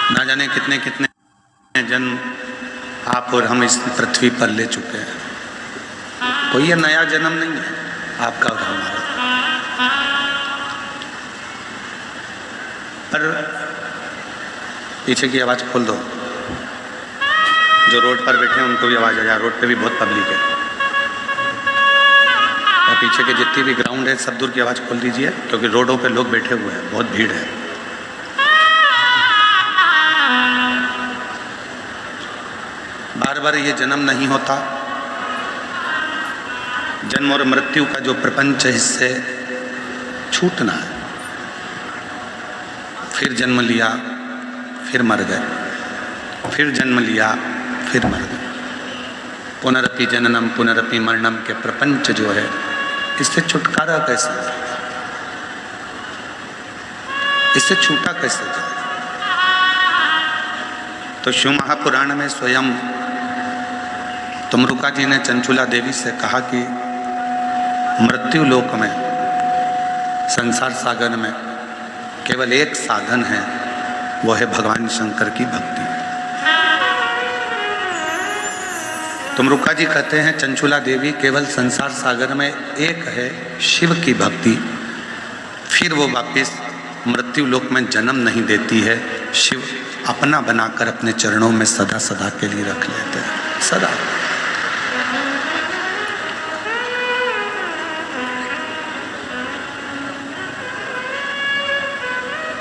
ना जाने कितने कितने जन्म आप और हम इस पृथ्वी पर ले चुके हैं। कोई ये नया जन्म नहीं है आपका और हमारा। पर पीछे की आवाज़ खोल दो, जो रोड पर बैठे हैं उनको भी आवाज़ आ जाए। रोड पे भी बहुत पब्लिक है और पीछे के जितनी भी ग्राउंड है सब दूर की आवाज़ खोल दीजिए, क्योंकि रोडों पे लोग बैठे हुए हैं, बहुत भीड़ है। बार बार ये जन्म नहीं होता। जन्म और मृत्यु का जो प्रपंच है इससे छूटना है। फिर जन्म लिया, फिर मर गए, फिर जन्म लिया, फिर मर गए। पुनरपि जननम पुनरपि मरणम के प्रपंच जो है, इससे छुटकारा कैसे है? इससे छूटा कैसे जाए? तो शिव महापुराण में स्वयं तमरुका जी ने चंचुला देवी से कहा कि मृत्यु लोक में, संसार सागर में केवल एक साधन है, वो है भगवान शंकर की भक्ति। तमरुका जी कहते हैं चंचुला देवी केवल संसार सागर में एक है शिव की भक्ति, फिर वो वापिस मृत्यु लोक में जन्म नहीं देती है। शिव अपना बनाकर अपने चरणों में सदा सदा के लिए रख लेते हैं, सदा।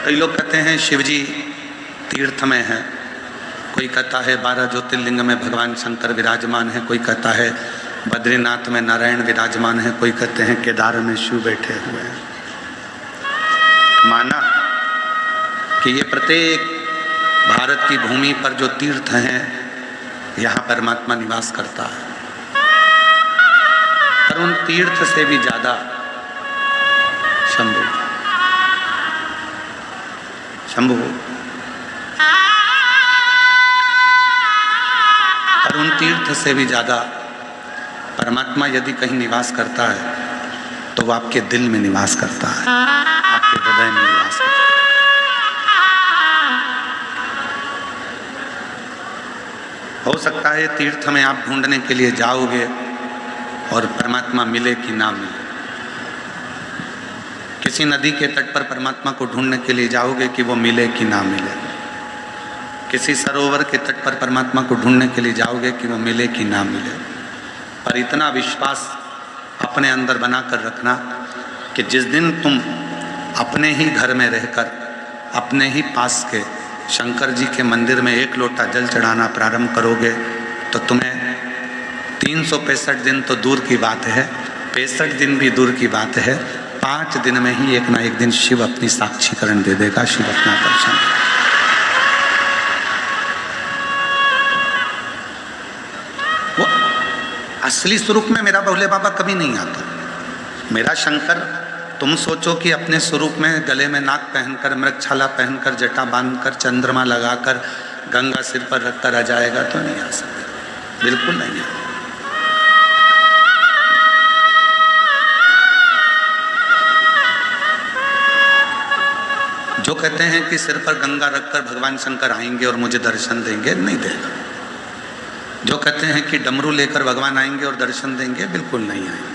कई लोग कहते हैं शिवजी तीर्थ में है, कोई कहता है 12 ज्योतिर्लिंग में भगवान शंकर विराजमान है, कोई कहता है बद्रीनाथ में नारायण विराजमान है, कोई कहते हैं केदार में शिव बैठे हुए हैं। माना कि ये प्रत्येक भारत की भूमि पर जो तीर्थ हैं, यहाँ परमात्मा निवास करता है। पर उन तीर्थ से भी ज्यादा शंभु शंभु पर उन तीर्थ से भी ज्यादा परमात्मा यदि कहीं निवास करता है तो वो आपके दिल में निवास करता है, आपके हृदय में निवास करता है। हो सकता है तीर्थ में आप ढूंढने के लिए जाओगे और परमात्मा मिले कि ना मिले। किसी नदी के तट पर परमात्मा को ढूंढने के लिए जाओगे कि वो मिले कि ना मिले। किसी सरोवर के तट पर परमात्मा को ढूंढने के लिए जाओगे कि वो मिले कि ना मिले। पर इतना विश्वास अपने अंदर बनाकर रखना कि जिस दिन तुम अपने ही घर में रहकर अपने ही पास के शंकर जी के मंदिर में एक लोटा जल चढ़ाना प्रारंभ करोगे तो तुम्हें 365 दिन तो दूर की बात है, 65 दिन भी दूर की बात है, 5 दिन में ही एक ना एक दिन शिव अपनी साक्षीकरण दे देगा, शिव अपना दर्शन देगा। वो असली स्वरूप में मेरा भोले बाबा कभी नहीं आता। मेरा शंकर, तुम सोचो कि अपने स्वरूप में गले में नाक पहनकर, मृगछाला पहनकर, जटा बांधकर, चंद्रमा लगाकर, गंगा सिर पर रखकर आ जाएगा तो नहीं आ सकता, बिल्कुल नहीं आ। जो कहते हैं कि सिर पर गंगा रखकर भगवान शंकर आएंगे और मुझे दर्शन देंगे, नहीं देगा। जो कहते हैं कि डमरू लेकर भगवान आएंगे और दर्शन देंगे, बिल्कुल नहीं आएंगे।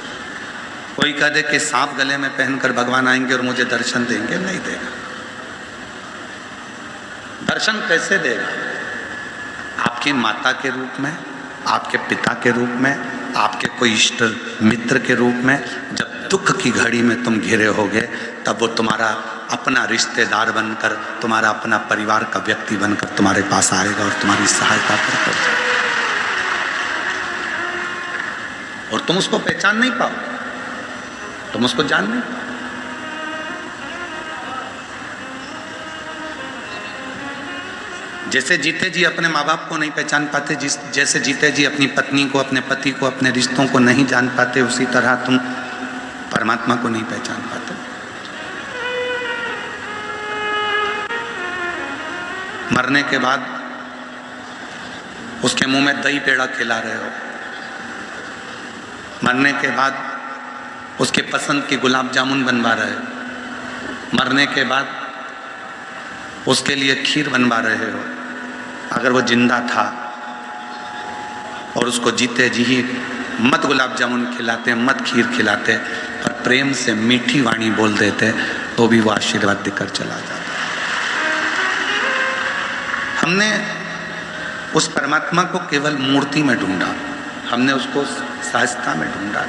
कोई कह दे कि सांप गले में पहनकर भगवान आएंगे और मुझे दर्शन देंगे, नहीं देगा। दर्शन कैसे देगा? आपकी माता के रूप में, आपके पिता के रूप में, आपके कोई इष्ट मित्र के रूप में। जब दुख की घड़ी में तुम घिरे होगे तब वो तुम्हारा अपना रिश्तेदार बनकर, तुम्हारा अपना परिवार का व्यक्ति बनकर तुम्हारे पास आएगा और तुम्हारी सहायता करता है। और तुम उसको पहचान नहीं पाओ, तुम उसको जान नहीं पाओ। जैसे जीते जी अपने माँ बाप को नहीं पहचान पाते, जैसे जीते जी अपनी पत्नी को, अपने पति को, अपने रिश्तों को नहीं जान पाते, उसी तरह तुम परमात्मा को नहीं पहचान पाते। मरने के बाद उसके मुंह में दही पेड़ा खिला रहे हो, मरने के बाद उसके पसंद की गुलाब जामुन बनवा रहे हो, मरने के बाद उसके लिए खीर बनवा रहे हो, अगर वो जिंदा था और उसको जीते जी ही मत गुलाब जामुन खिलाते, मत खीर खिलाते, पर प्रेम से मीठी वाणी बोल देते, तो भी वो आशीर्वाद देकर चला जाता। हमने उस परमात्मा को केवल मूर्ति में ढूंढा, हमने उसको सहजता में ढूंढा।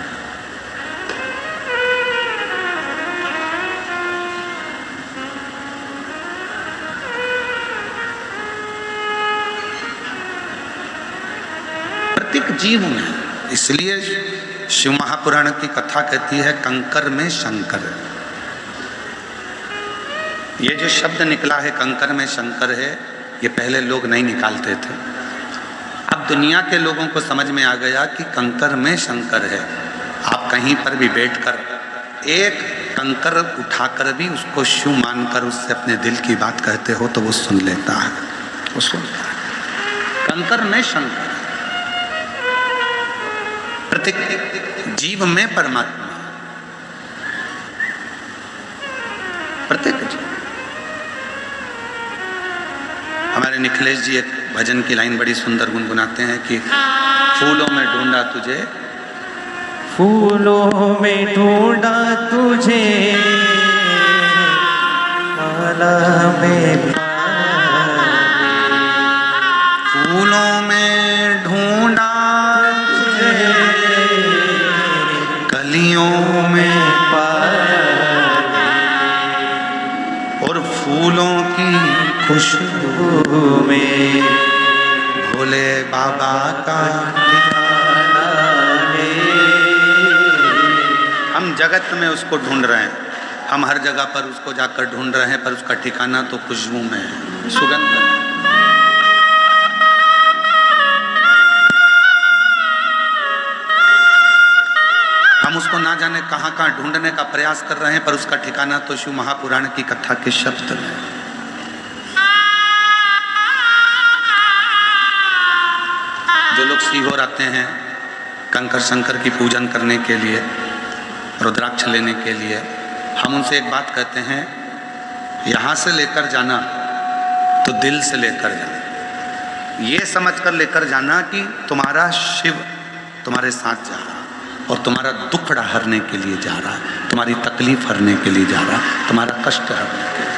प्रत्येक जीव में, इसलिए शिव महापुराण की कथा कहती है कंकर में शंकर। ये जो शब्द निकला है कंकर में शंकर है, ये पहले लोग नहीं निकालते थे। अब दुनिया के लोगों को समझ में आ गया कि कंकर में शंकर है। आप कहीं पर भी बैठकर एक कंकर उठाकर भी उसको शिव मानकर उससे अपने दिल की बात कहते हो तो वो सुन लेता है, वो सुनता है। कंकर में शंकर, प्रत्येक जीव में परमात्मा, प्रत्येक जीव। हमारे निखिलेश जी एक भजन की लाइन बड़ी सुंदर गुनगुनाते हैं कि फूलों में ढूंढा तुझे, फूलों में ढूंढा तुझे, माला में, फूलों में ढूंढा तुझे, कलियों में और फूलों की खुशबू में भोले बाबा का ठिकाना है। हम जगत में उसको ढूंढ रहे हैं, हम हर जगह पर उसको जाकर ढूंढ रहे हैं, पर उसका ठिकाना तो खुशबू में है, सुगंध में। हम उसको ना जाने कहाँ कहाँ ढूंढने का प्रयास कर रहे हैं, पर उसका ठिकाना तो शिव महापुराण की कथा के शब्द में। जो लोग सीहोर आते हैं कंकर शंकर की पूजन करने के लिए, रुद्राक्ष लेने के लिए, हम उनसे एक बात कहते हैं, यहाँ से लेकर जाना तो दिल से लेकर जाना, ये समझकर लेकर जाना कि तुम्हारा शिव तुम्हारे साथ जा रहा और तुम्हारा दुख हरने के लिए जा रहा है, तुम्हारी तकलीफ हरने के लिए जा रहा है, तुम्हारा कष्ट हरने के लिए।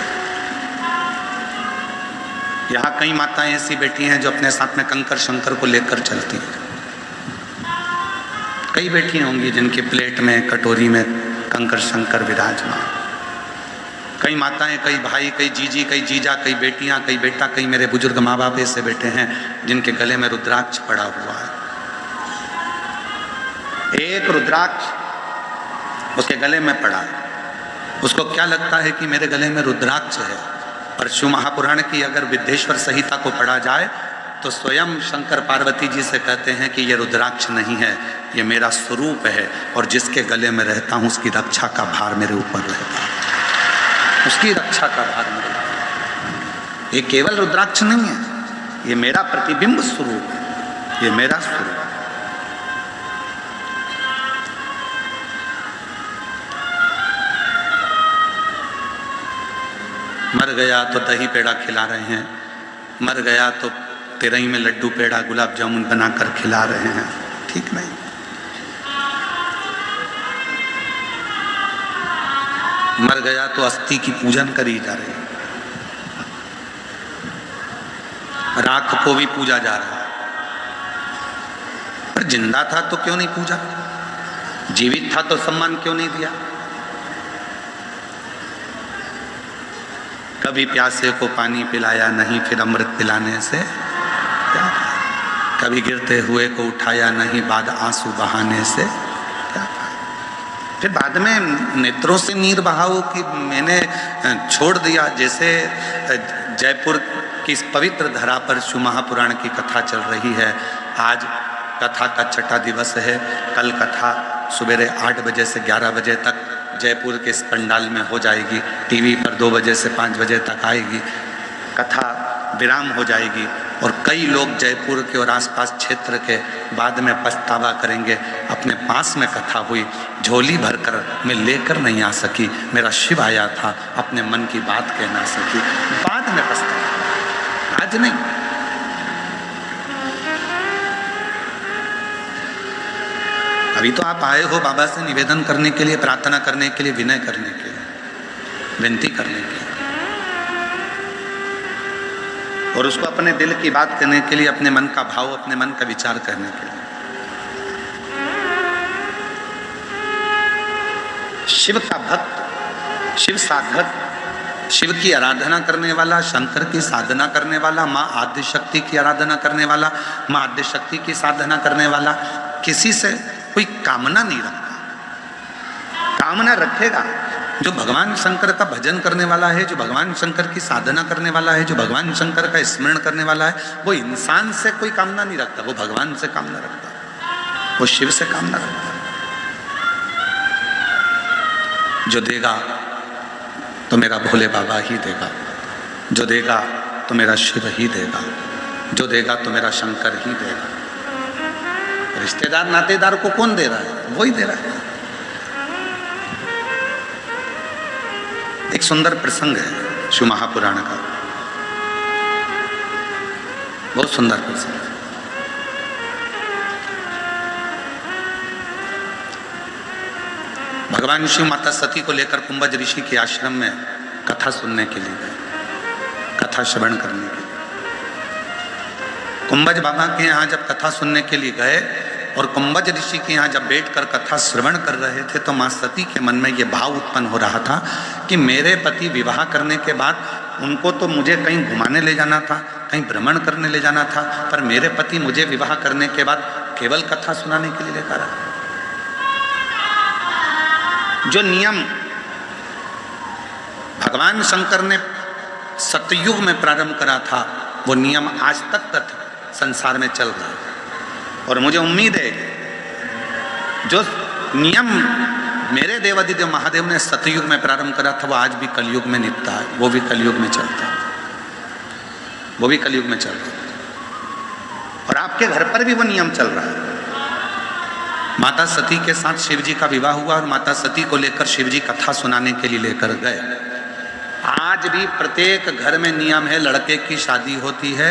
यहाँ कई माताएं ऐसी बैठी हैं जो अपने साथ में कंकर शंकर को लेकर चलती हैं। कई बैठी होंगी जिनके प्लेट में, कटोरी में कंकर शंकर विराजमान। कई माताएं, कई भाई, कई जीजी, कई जीजा, कई बेटियां, कई बेटा, कई मेरे बुजुर्ग माँ बाप ऐसे बैठे हैं जिनके गले में रुद्राक्ष पड़ा हुआ है। एक रुद्राक्ष उसके गले में पड़ा है, उसको क्या लगता है कि मेरे गले में रुद्राक्ष है, पर शिव महापुराण की अगर विद्येश्वर संहिता को पढ़ा जाए तो स्वयं शंकर पार्वती जी से कहते हैं कि ये रुद्राक्ष नहीं है, ये मेरा स्वरूप है, और जिसके गले में रहता हूँ उसकी रक्षा का भार मेरे ऊपर रहता है, उसकी रक्षा का भार मेरे ऊपर। ये केवल रुद्राक्ष नहीं है, ये मेरा प्रतिबिंब स्वरूप है, ये मेरा स्वरूप। मर गया तो दही पेड़ा खिला रहे हैं, मर गया तो तेरही में लड्डू पेड़ा गुलाब जामुन बनाकर खिला रहे हैं, ठीक नहीं। मर गया तो अस्थि की पूजन करी जा रही है, राख को भी पूजा जा रहा है, पर जिंदा था तो क्यों नहीं पूजा, जीवित था तो सम्मान क्यों नहीं दिया। कभी प्यासे को पानी पिलाया नहीं, फिर अमृत पिलाने से क्या फायदा। कभी गिरते हुए को उठाया नहीं, बाद आंसू बहाने से क्या फायदा। फिर बाद में नेत्रों से नीर बहाओ कि मैंने छोड़ दिया। जैसे जयपुर की इस पवित्र धरा पर शिव महापुराण की कथा चल रही है, आज कथा का छठा दिवस है। कल कथा सवेरे 8 बजे से 11 बजे तक जयपुर के इस पंडाल में हो जाएगी, टीवी पर 2 बजे से 5 बजे तक आएगी, कथा विराम हो जाएगी। और कई लोग जयपुर के और आसपास क्षेत्र के बाद में पछतावा करेंगे, अपने पास में कथा हुई, झोली भरकर मैं लेकर नहीं आ सकी, मेरा शिव आया था, अपने मन की बात कह ना सकी। बात में पछताया, आज नहीं। अभी तो आप आए हो बाबा से निवेदन करने के लिए, प्रार्थना करने के लिए, विनय करने के लिए, विनती करने के लिए, और उसको अपने दिल की बात करने के लिए, अपने मन का भाव, अपने मन का विचार करने के लिए। शिव का भक्त, शिव साधक, शिव की आराधना करने वाला, शंकर की साधना करने वाला, माँ आद्य शक्ति की आराधना करने वाला, माँ आद्य शक्ति की साधना करने वाला किसी से कोई कामना नहीं रखता। कामना रखेगा जो भगवान शंकर का भजन करने वाला है, जो भगवान शंकर की साधना करने वाला है, जो भगवान शंकर का स्मरण करने वाला है, वो इंसान से कोई कामना नहीं रखता, वो भगवान से कामना रखता, वो शिव से कामना रखता। जो देगा तो मेरा भोले बाबा ही देगा, जो देगा तो मेरा शिव ही देगा, जो देगा तो मेरा शंकर ही देगा। रिश्तेदार नातेदार को कौन दे रहा है? वही दे रहा है। एक सुंदर प्रसंग है शिव महापुराण का, बहुत सुंदर प्रसंग है। भगवान शिव माता सती को लेकर कुंभज ऋषि के आश्रम में कथा सुनने के लिए गए, कथा श्रवण करने के लिए। कुंभज बाबा के यहाँ जब कथा सुनने के लिए गए और कुंभज ऋषि के यहाँ जब बैठकर कथा श्रवण कर रहे थे, तो माँ सती के मन में ये भाव उत्पन्न हो रहा था कि मेरे पति विवाह करने के बाद उनको तो मुझे कहीं घुमाने ले जाना था, कहीं भ्रमण करने ले जाना था, पर मेरे पति मुझे विवाह करने के बाद केवल कथा सुनाने के लिए लेकर आए। जो नियम भगवान शंकर ने सतयुग में प्रारंभ करा था, वो नियम आज तक संसार में चल रहा है। और मुझे उम्मीद है जो नियम मेरे देवादिदेव महादेव ने सतयुग में प्रारंभ करा था, वो आज भी कलयुग में निपटा है, वो भी कलयुग में चलता है, वो भी कलयुग में चल रहा है। और आपके घर पर भी वो नियम चल रहा है। माता सती के साथ शिव जी का विवाह हुआ और माता सती को लेकर शिव जी कथा सुनाने के लिए लेकर गए। आज भी प्रत्येक घर में नियम है, लड़के की शादी होती है,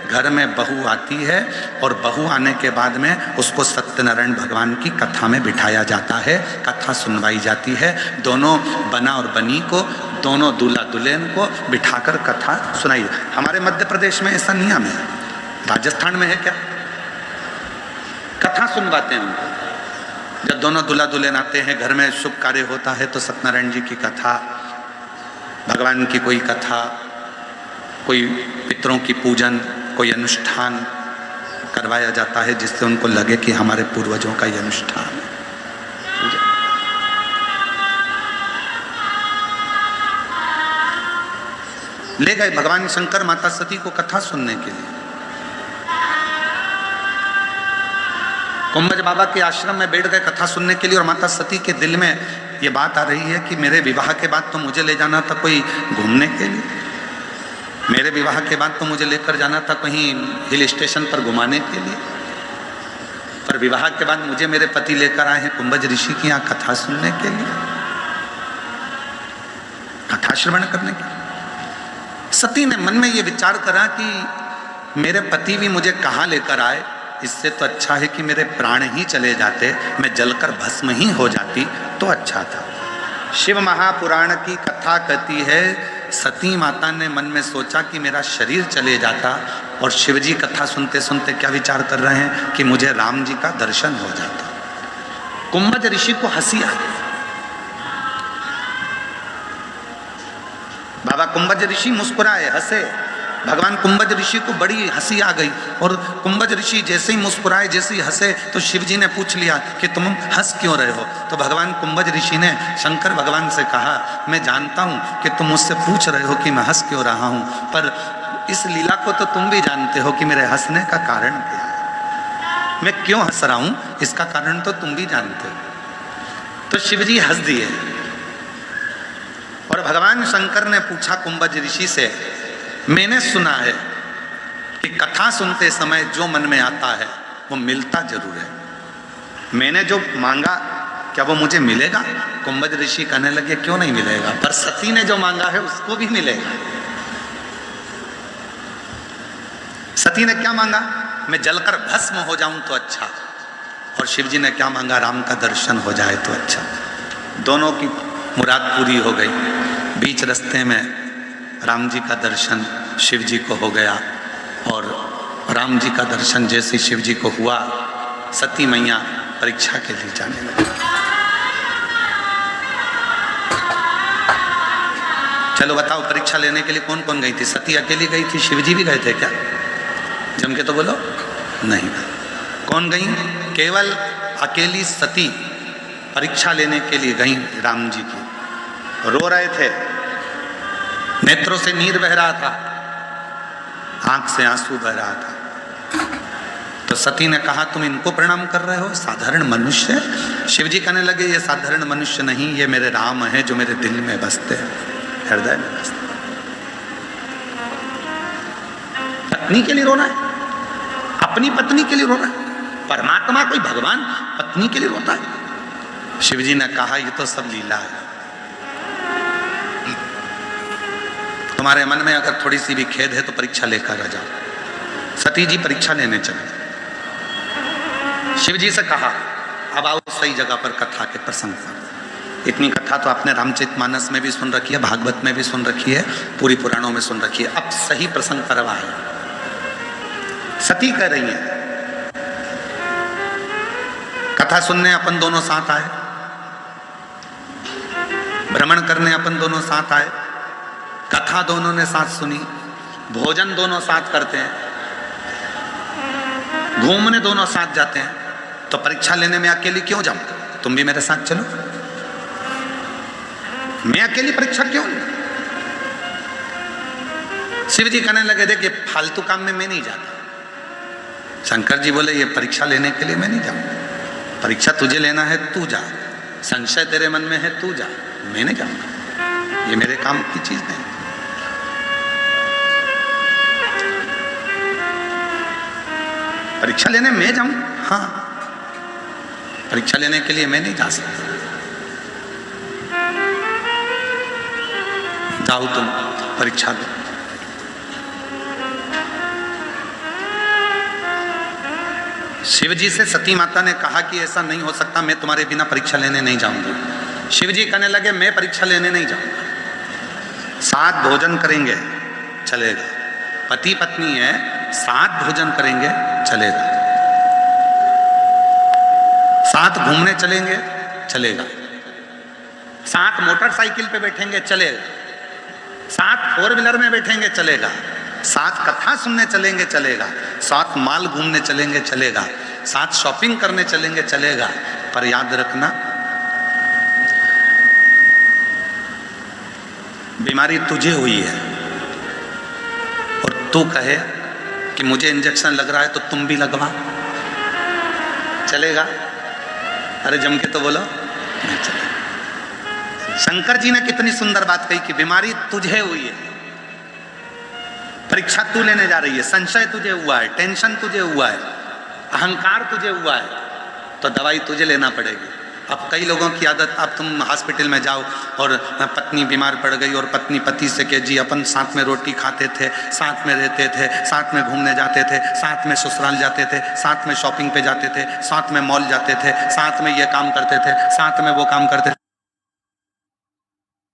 घर में बहू आती है और बहू आने के बाद में उसको सत्यनारायण भगवान की कथा में बिठाया जाता है, कथा सुनवाई जाती है। दोनों बना और बनी को, दोनों दूल्हा दुल्हन को बिठाकर कथा सुनाई। हमारे मध्य प्रदेश में ऐसा नियम है, राजस्थान में है क्या? कथा सुनवाते हैं उनको। जब दोनों दूल्हा दुल्हन आते हैं, घर में शुभ कार्य होता है, तो सत्यनारायण जी की कथा, भगवान की कोई कथा, कोई पितरों की पूजन, कोई अनुष्ठान करवाया जाता है, जिससे उनको लगे कि हमारे पूर्वजों का ये अनुष्ठान है। ले गए भगवान शंकर माता सती को कथा सुनने के लिए। कुंभज बाबा के आश्रम में बैठ गए कथा सुनने के लिए, और माता सती के दिल में ये बात आ रही है कि मेरे विवाह के बाद तो मुझे ले जाना था कोई घूमने के लिए, मेरे विवाह के बाद तो मुझे लेकर जाना था कहीं हिल स्टेशन पर घुमाने के लिए, पर विवाह के बाद मुझे मेरे पति लेकर आए हैं कुंभज ऋषि की यहाँ कथा सुनने के लिए, कथा श्रवण करने के लिए। सती ने मन में ये विचार करा कि मेरे पति भी मुझे कहाँ लेकर आए, इससे तो अच्छा है कि मेरे प्राण ही चले जाते, मैं जलकर भस्म ही हो जाती तो अच्छा था। शिव महापुराण की कथा कहती है, सती माता ने मन में सोचा कि मेरा शरीर चले जाता, और शिव जी कथा सुनते सुनते क्या विचार कर रहे हैं कि मुझे राम जी का दर्शन हो जाता। कुंभज ऋषि को हंसी आ गई। बाबा कुंभज ऋषि मुस्कुराए, हंसे। भगवान कुंभज ऋषि को बड़ी हंसी आ गई, और कुंभज ऋषि जैसे ही मुस्कुराए, जैसे ही हंसे, तो शिव जी ने पूछ लिया कि तुम हंस क्यों रहे हो? तो भगवान कुंभज ऋषि ने शंकर भगवान से कहा, मैं जानता हूँ कि तुम मुझसे पूछ रहे हो कि मैं हंस क्यों रहा हूँ, पर इस लीला को तो तुम भी जानते हो कि मेरे हंसने का कारण क्या है, मैं क्यों हंस रहा हूँ, इसका कारण तो तुम भी जानते हो। तो शिव जी हंस दिए, और भगवान शंकर ने पूछा कुंभज ऋषि से, मैंने सुना है कि कथा सुनते समय जो मन में आता है वो मिलता जरूर है, मैंने जो मांगा क्या वो मुझे मिलेगा? कुंभज ऋषि कहने लगे, क्यों नहीं मिलेगा, पर सती ने जो मांगा है उसको भी मिलेगा। सती ने क्या मांगा? मैं जलकर भस्म हो जाऊं तो अच्छा। और शिव जी ने क्या मांगा? राम का दर्शन हो जाए तो अच्छा। दोनों की मुराद पूरी हो गई। बीच रास्ते में राम जी का दर्शन शिव जी को हो गया, और राम जी का दर्शन जैसे शिव जी को हुआ, सती मैया परीक्षा के लिए जाने लगी। चलो बताओ, परीक्षा लेने के लिए कौन कौन गई थी? सती अकेली गई थी? शिव जी भी गए थे क्या? जम के तो बोलो। नहीं गए। कौन गई? केवल अकेली सती परीक्षा लेने के लिए गई राम जी की। रो रहे थे, नेत्रों से नीर बह रहा था, आंख से आंसू बह रहा था। तो सती ने कहा, तुम इनको प्रणाम कर रहे हो? साधारण मनुष्य। शिव जी कहने लगे, ये साधारण मनुष्य नहीं, ये मेरे राम हैं जो मेरे दिल में बसते हैं, हृदय में बसते। पत्नी के लिए रोना है? अपनी पत्नी के लिए रोना है? परमात्मा कोई भगवान पत्नी के लिए रोता है? शिव जी ने कहा, ये तो सब लीला है। तुम्हारे मन में अगर थोड़ी सी भी खेद है तो परीक्षा लेकर आ जाओ। सती जी परीक्षा लेने चले। शिव जी से कहा, अब आओ सही जगह पर कथा के प्रसंग पर। इतनी कथा तो आपने रामचरितमानस में भी सुन रखी है, भागवत में भी सुन रखी है, पूरी पुराणों में सुन रखी है। अब सही प्रसंग पर आए। सती कह रही है, कथा सुनने अपन दोनों साथ आए, भ्रमण करने अपन दोनों साथ आए, कथा दोनों ने साथ सुनी, भोजन दोनों साथ करते हैं, घूमने दोनों साथ जाते हैं, तो परीक्षा लेने में अकेली क्यों जाऊं? तुम भी मेरे साथ चलो। मैं अकेली परीक्षा क्यों लूं? शिव जी कहने लगे, देखिए फालतू काम में मैं नहीं जाता। शंकर जी बोले, ये परीक्षा लेने के लिए मैं नहीं जाऊंगा। परीक्षा तुझे लेना है, तू जा। संशय तेरे मन में है, तू जा, मैं नहीं जाऊंगा। ये मेरे काम की चीज नहीं। परीक्षा लेने मैं जाऊं? हाँ, परीक्षा लेने के लिए मैं नहीं जा सकता। जाओ तुम परीक्षा दो। शिव जी से सती माता ने कहा कि ऐसा नहीं हो सकता, मैं तुम्हारे बिना परीक्षा लेने नहीं जाऊंगी। शिव जी कहने लगे, मैं परीक्षा लेने नहीं जाऊंगा। साथ भोजन करेंगे चलेगा, पति पत्नी है, साथ भोजन करेंगे चलेगा, साथ घूमने चलेंगे चलेगा, साथ मोटरसाइकिल पे बैठेंगे चलेगा, साथ फोर व्हीलर में बैठेंगे चलेगा, साथ कथा सुनने चलेंगे चलेगा, साथ माल घूमने चलेंगे चलेगा, साथ शॉपिंग करने चलेंगे चलेगा। पर याद रखना, बीमारी तुझे हुई है और तू कहे कि मुझे इंजेक्शन लग रहा है तो तुम भी लगवा, चलेगा? अरे जम के तो बोलो, नहीं चलेगा। शंकर जी ने कितनी सुंदर बात कही कि बीमारी तुझे हुई है, परीक्षा तू लेने जा रही है, संशय तुझे हुआ है, टेंशन तुझे हुआ है, अहंकार तुझे हुआ है, तो दवाई तुझे लेना पड़ेगी। अब कई लोगों की आदत, अब तुम हॉस्पिटल में जाओ और पत्नी बीमार पड़ गई और पत्नी पति से कहे, जी अपन साथ में रोटी खाते थे, साथ में रहते थे, साथ में घूमने जाते थे, साथ में ससुराल जाते थे, साथ में शॉपिंग पे जाते थे, साथ में मॉल जाते थे, साथ में ये काम करते थे, साथ में वो काम करते थे।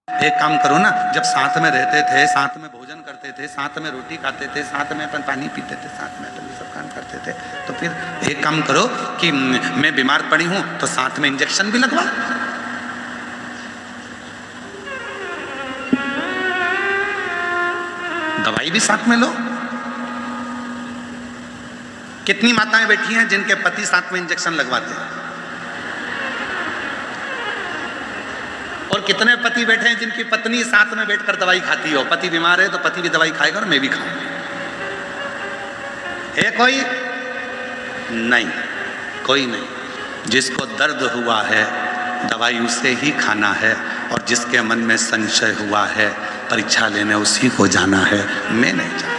एक काम करो ना, जब साथ में रहते थे, साथ में भोजन करते थे, साथ में रोटी खाते थे, साथ में अपन पानी पीते थे, साथ में अपन सब काम करते थे, तो फिर एक काम करो कि मैं बीमार पड़ी हूं तो साथ में इंजेक्शन भी लगवा। दवाई भी साथ में लो। कितनी माताएं बैठी हैं जिनके पति साथ में इंजेक्शन लगवाते हैं, और कितने पति बैठे हैं जिनकी पत्नी साथ में बैठकर दवाई खाती हो। पति बीमार है तो पति भी दवाई खाएगा और मैं भी खाऊंगा। है कोई? नहीं, कोई नहीं। जिसको दर्द हुआ है दवाई उसे ही खाना है, और जिसके मन में संशय हुआ है परीक्षा लेने उसी को जाना है। मैं नहीं जाना,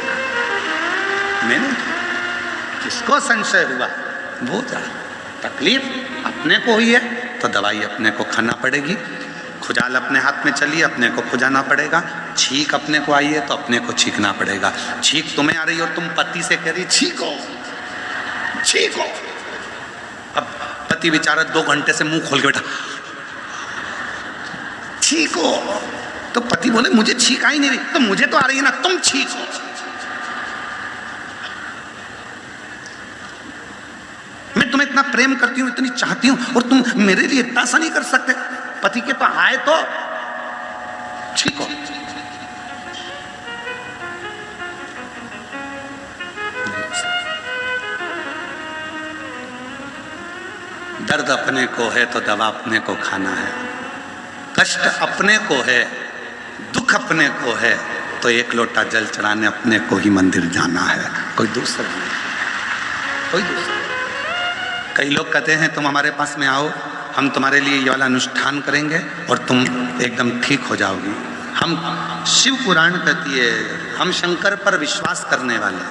मैं नहीं जाना। जिसको संशय हुआ वो जा। तकलीफ अपने को हुई है तो दवाई अपने को खाना पड़ेगी। खुजाल अपने हाथ में चली, अपने को खुजाना पड़ेगा। छींक अपने को आई है तो अपने को छींकना पड़ेगा। छींक तुम्हें आ रही और तुम पति से कह रही छींको छींको। अब पति बेचारा 2 घंटे से मुंह खोल के बैठा छींको, तो पति बोले मुझे छींक आई नहीं रही, तो मुझे तो आ रही है ना, तुम छींको। मैं तुम्हें इतना प्रेम करती हूं, इतनी चाहती हूं, और तुम मेरे लिए इतना सा नहीं कर सकते। पति के तो आए तो छींको। दर्द अपने को है तो दवा अपने को खाना है, कष्ट अपने को है, दुख अपने को है, तो 1 लोटा जल चढ़ाने अपने को ही मंदिर जाना है, कोई दूसरा नहीं, कोई दूसरा। कई लोग कहते हैं तुम हमारे पास में आओ, हम तुम्हारे लिए ये वाला अनुष्ठान करेंगे और तुम एकदम ठीक हो जाओगी। हम शिव पुराण कहती है, हम शंकर पर विश्वास करने वाले,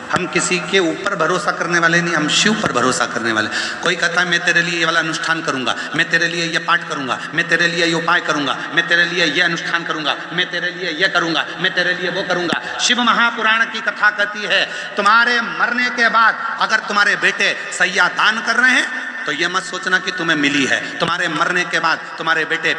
हम किसी के ऊपर भरोसा करने वाले नहीं, हम शिव पर भरोसा करने वाले। कोई कहता है मैं तेरे लिए ये वाला अनुष्ठान करूंगा, मैं तेरे लिए ये पाठ करूंगा, मैं तेरे लिए ये उपाय करूंगा, मैं तेरे लिए ये अनुष्ठान करूंगा, मैं तेरे लिए ये करूंगा, मैं तेरे लिए वो करूंगा। शिव महापुराण की कथा कहती है तुम्हारे मरने के बाद अगर तुम्हारे बेटे सैया दान कर रहे हैं तो ये मत सोचना कि तुम्हें मिली है। तुम्हारे मरने के बाद तुम्हारे बेटे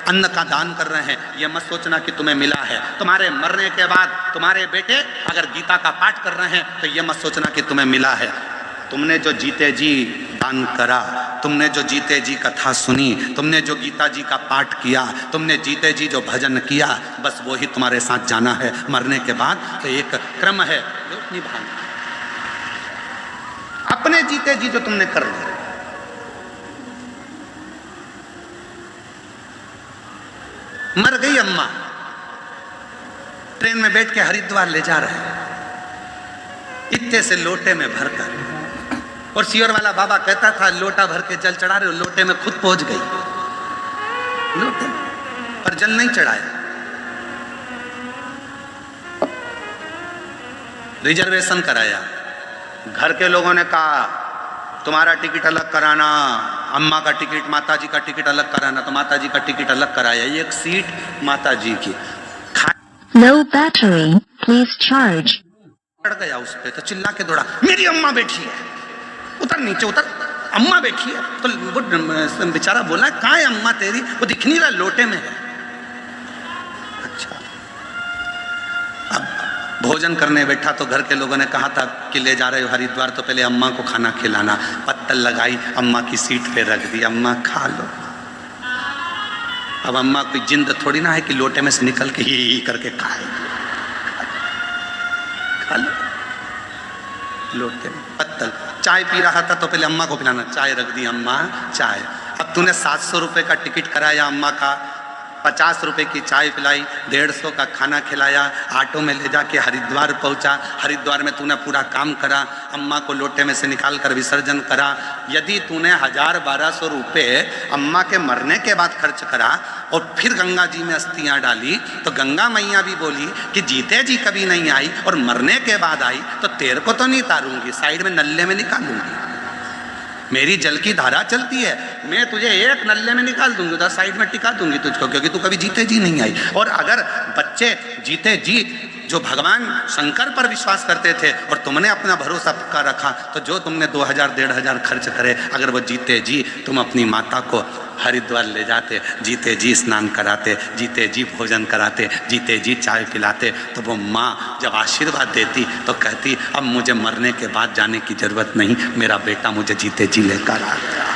अन्न का दान कर रहे हैं, यह मत सोचना कि तुम्हें मिला है। तुम्हारे मरने के बाद तुम्हारे बेटे अगर गीता का पाठ कर रहे हैं तो यह मत सोचना कि तुम्हें मिला है। तुमने जो जीते जी दान करा, तुमने जो जीते जी कथा सुनी, तुमने जो गीता जी का पाठ किया, तुमने जीते जी जो भजन किया, बस वो ही तुम्हारे साथ जाना है मरने के बाद। तो एक क्रम है जो निभाना, अपने जीते जी जो तुमने कर लिया। मर गई अम्मा, ट्रेन में बैठ के हरिद्वार ले जा रहे हैं इतने से लोटे में भरकर, और सियोर वाला बाबा कहता था लोटा भर के जल चढ़ा रहे हो, लोटे में खुद पहुंच गई, लोटे में, पर जल नहीं चढ़ाया। रिजर्वेशन कराया, घर के लोगों ने कहा तुम्हारा टिकट अलग कराना, अम्मा का टिकट, माताजी का टिकट अलग कराना, तो माताजी का टिकट अलग कराया, एक सीट माताजी की। Low battery, please charge. चढ़ गया उस पे तो चिल्ला के दौड़ा, मेरी अम्मा बैठी है, उतर नीचे उतर, अम्मा बैठी है। तो वो बेचारा बोला कहाँ है अम्मा तेरी, वो दिख नहीं रहा, लोटे में है। अच्छा, अब भोजन करने बैठा तो घर के लोगों ने कहा था कि ले जा रहे हो हरिद्वार तो पहले अम्मा को खाना खिलाना, पत्तल लगाई, अम्मा की सीट पे रख दी, अम्मा खा लो। अब अम्मा कोई जिंद थोड़ी ना है कि लोटे में से निकल के ही करके खाए, खा लो लोटे में। पत्तल, चाय पी रहा था तो पहले अम्मा को पिलाना, चाय रख दी, अम्मा चाय। अब तूने 700 रुपए का टिकट कराया अम्मा का, 50 रुपए की चाय पिलाई, 150 का खाना खिलाया, ऑटो में ले जाके हरिद्वार पहुंचा, हरिद्वार में तूने पूरा काम करा, अम्मा को लोटे में से निकाल कर विसर्जन करा। यदि तूने 1000-1200 रुपए अम्मा के मरने के बाद खर्च करा और फिर गंगा जी में अस्थियां डाली, तो गंगा मैया भी बोली कि जीते जी कभी नहीं आई और मरने के बाद आई तो तेरे को तो नहीं तारूंगी, साइड में नल्ले में निकालूंगी। मेरी जल की धारा चलती है, मैं तुझे एक नल्ले में निकाल दूंगी, उधर साइड में टिका दूंगी तुझको, क्योंकि तू कभी जीते जी नहीं आई। और अगर बच्चे जीते जी जो भगवान शंकर पर विश्वास करते थे और तुमने अपना भरोसा पक्का रखा, तो जो तुमने 2000-1500 खर्च करे, अगर वो जीते जी तुम अपनी माता को हरिद्वार ले जाते, जीते जी स्नान कराते, जीते जी भोजन कराते, जीते जी चाय पिलाते, तो वो माँ जब आशीर्वाद देती तो कहती अब मुझे मरने के बाद जाने की जरूरत नहीं, मेरा बेटा मुझे जीते जी लेकर आ गया।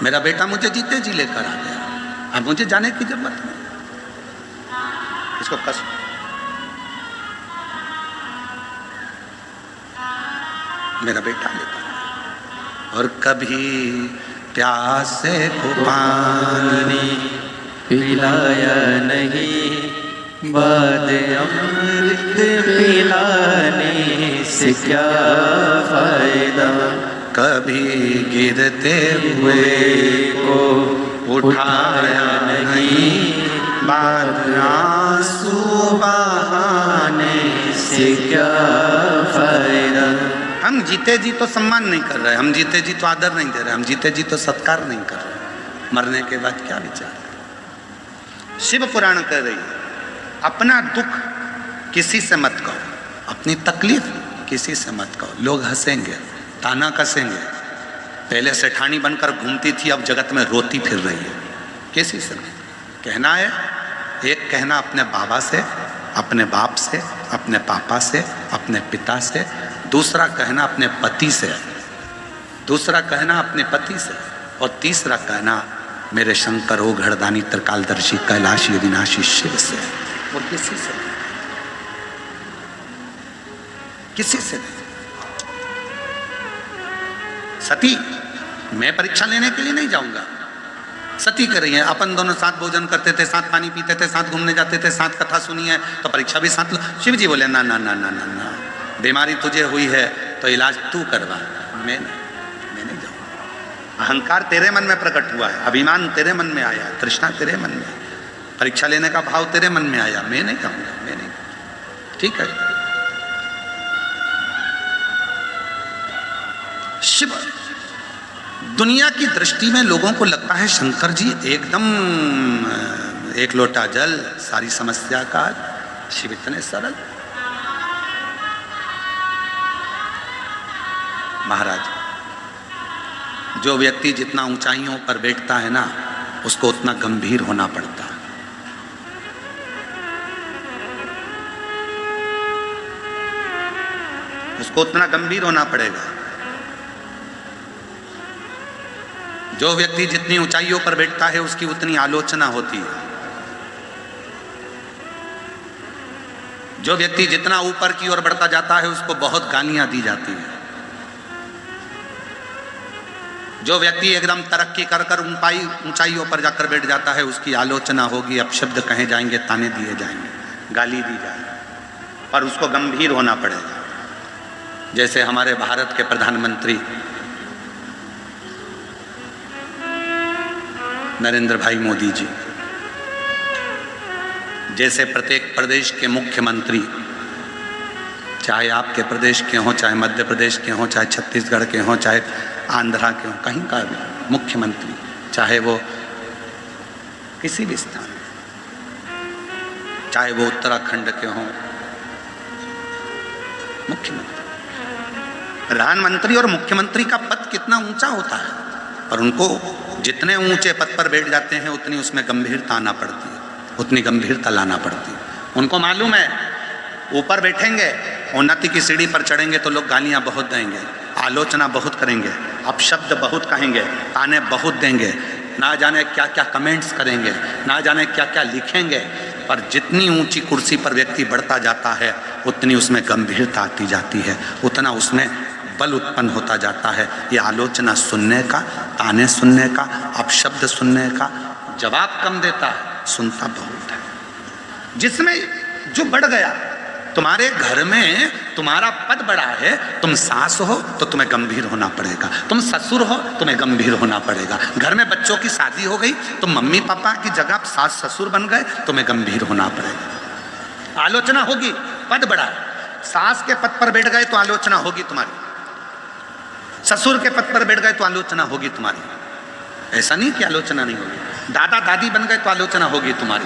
मेरा बेटा मुझे जीते जी लेकर आ गया, अब मुझे जाने की जरूरत नहीं। इसको कस मेरा बेटा लेकर। और कभी प्यासे को पानी पिलाया नहीं, बाद अमृत पिलाने से क्या फायदा। कभी गिरते हुए को उठाया नहीं, बाद आंसू बहाने से क्या फायदा। हम जीते जी तो सम्मान नहीं कर रहे, हम जीते जी तो आदर नहीं दे रहे, हम जीते जी तो सत्कार नहीं कर रहे, मरने के बाद क्या विचार है? शिव पुराण कह रही है अपना दुख किसी से मत कहो, अपनी तकलीफ किसी से मत कहो। लोग हंसेंगे, ताना कसेंगे। पहले सेठानी बनकर घूमती थी, अब जगत में रोती फिर रही है। किसी से नहीं कहना है। एक कहना अपने बाबा से, अपने बाप से, अपने पापा से, अपने पिता से। दूसरा कहना अपने पति से, दूसरा कहना अपने पति से, और तीसरा कहना मेरे शंकर ओ घड़दानी त्रिकालदर्शी कैलाशी अविनाशी शिव से। और किसी से नहीं, किसी से नहीं। सती मैं परीक्षा लेने के लिए नहीं जाऊंगा। सती कर रही है, अपन दोनों साथ भोजन करते थे, साथ पानी पीते थे, साथ घूमने जाते थे, साथ कथा सुनी है, तो परीक्षा भी साथ लो। शिव जी बोले ना ना ना ना ना ना, बीमारी तुझे हुई है तो इलाज तू करवा, मैं नहीं जाऊंगा। अहंकार तेरे मन में प्रकट हुआ है, अभिमान तेरे मन में आया, तृष्णा तेरे मन में, परीक्षा लेने का भाव तेरे मन में आया, मैं नहीं जाऊंगा, मैं नहीं। ठीक है, शिव दुनिया की दृष्टि में लोगों को लगता है शंकर जी एकदम एक लोटा जल सारी समस्या का। शिव इतने सरल। महाराज, जो व्यक्ति जितना ऊंचाइयों पर बैठता है ना, उसको उतना गंभीर होना पड़ता है। उसको उतना गंभीर होना पड़ेगा। जो व्यक्ति जितनी ऊंचाइयों पर बैठता है उसकी उतनी आलोचना होती है। जो व्यक्ति जितना ऊपर की ओर बढ़ता जाता है उसको बहुत गालियां दी जाती हैं। जो व्यक्ति एकदम तरक्की कर कर ऊंचाइयों पर जाकर बैठ जाता है उसकी आलोचना होगी, अपशब्द कहे जाएंगे, ताने दिए जाएंगे, गाली दी जाएगी, पर उसको गंभीर होना पड़ेगा। जैसे हमारे भारत के प्रधानमंत्री नरेंद्र भाई मोदी जी, जैसे प्रत्येक प्रदेश के मुख्यमंत्री, चाहे आपके प्रदेश के हों, चाहे मध्य प्रदेश के हों, चाहे छत्तीसगढ़ के हों, चाहे आंध्रा के हों, कहीं का भी मुख्यमंत्री, चाहे वो किसी भी स्थान, चाहे वो उत्तराखंड के हों, मुख्यमंत्री, प्रधानमंत्री और मुख्यमंत्री का पद कितना ऊंचा होता है, पर उनको जितने ऊंचे पद पर बैठ जाते हैं उतनी उसमें गंभीरता आना पड़ती है, उतनी गंभीरता लाना पड़ती है। उनको मालूम है ऊपर बैठेंगे, उन्नति की सीढ़ी पर चढ़ेंगे तो लोग गालियां बहुत देंगे, आलोचना बहुत करेंगे, अपशब्द बहुत कहेंगे, ताने बहुत देंगे, ना जाने क्या क्या कमेंट्स करेंगे, ना जाने क्या क्या लिखेंगे, पर जितनी ऊंची कुर्सी पर व्यक्ति बढ़ता जाता है उतनी उसमें गंभीरता आती जाती है, उतना उसमें बल उत्पन्न होता जाता है। ये आलोचना सुनने का, ताने सुनने का, अपशब्द सुनने का जवाब कम देता है, सुनता बहुत है। जिसमें जो बढ़ गया, तुम्हारे घर में तुम्हारा पद बड़ा है, तुम सास हो तो तुम्हें गंभीर होना पड़ेगा, तुम ससुर हो तुम्हें गंभीर होना पड़ेगा, घर में बच्चों की शादी हो गई तो मम्मी पापा की जगह सास ससुर बन गए, तुम्हें गंभीर होना पड़ेगा। आलोचना होगी, पद बड़ा है। सास के पद पर बैठ गए तो आलोचना होगी तुम्हारी, ससुर के पद पर बैठ गए तो आलोचना होगी तुम्हारी। ऐसा नहीं कि आलोचना नहीं होगी। दादा दादी बन गए तो आलोचना होगी तुम्हारी।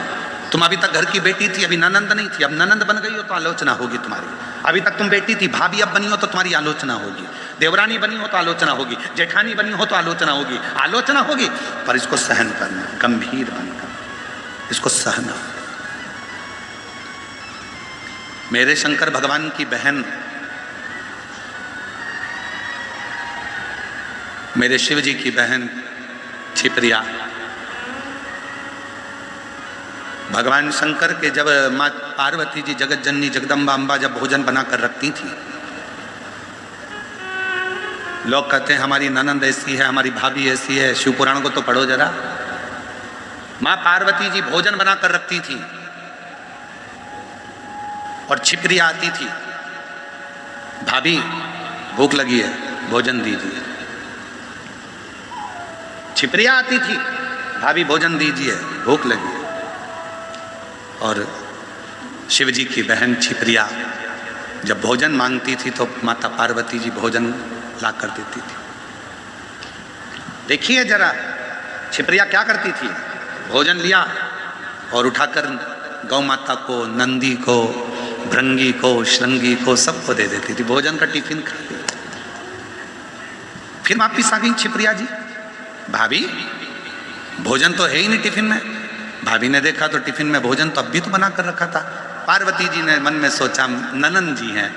तुम अभी तक घर की बेटी थी, अभी ननंद नहीं थी, अब ननंद बन गई हो तो आलोचना होगी तुम्हारी। अभी तक तुम बेटी थी, भाभी अब बनी हो तो तुम्हारी आलोचना होगी। देवरानी बनी हो तो आलोचना होगी, जेठानी बनी हो तो आलोचना होगी। आलोचना होगी, पर इसको सहन करना, गंभीर बनकर इसको सहना। मेरे शंकर भगवान की बहन, मेरे शिव जी की बहन छिपरिया, भगवान शंकर के जब माँ पार्वती जी जगत जननी जगदम्बा अम्बा जब भोजन बनाकर रखती थी, लोग कहते हैं हमारी ननंद ऐसी है, हमारी भाभी ऐसी है। शिव पुराण को तो पढ़ो जरा। माँ पार्वती जी भोजन बनाकर रखती थी और छिपरिया आती थी, भाभी भूख लगी है, भोजन दीजिए। छिपरिया आती थी, भाभी भोजन दीजिए, भूख लगी है। और शिव जी की बहन छिपरिया जब भोजन मांगती थी तो माता पार्वती जी भोजन ला कर देती थी। देखिए जरा, छिपरिया क्या करती थी, भोजन लिया और उठाकर गौ माता को, नंदी को, भृंगी को, श्रृंगी को, सबको दे देती थी। भोजन का टिफिन खा लिया। फिर वापिस आ गई छिपरिया जी, भाभी भोजन तो है ही नहीं टिफिन में। भाभी ने देखा तो टिफिन में भोजन तो अब भी तो बना कर रखा था। पार्वती जी ने मन में सोचा, ननन जी हैं,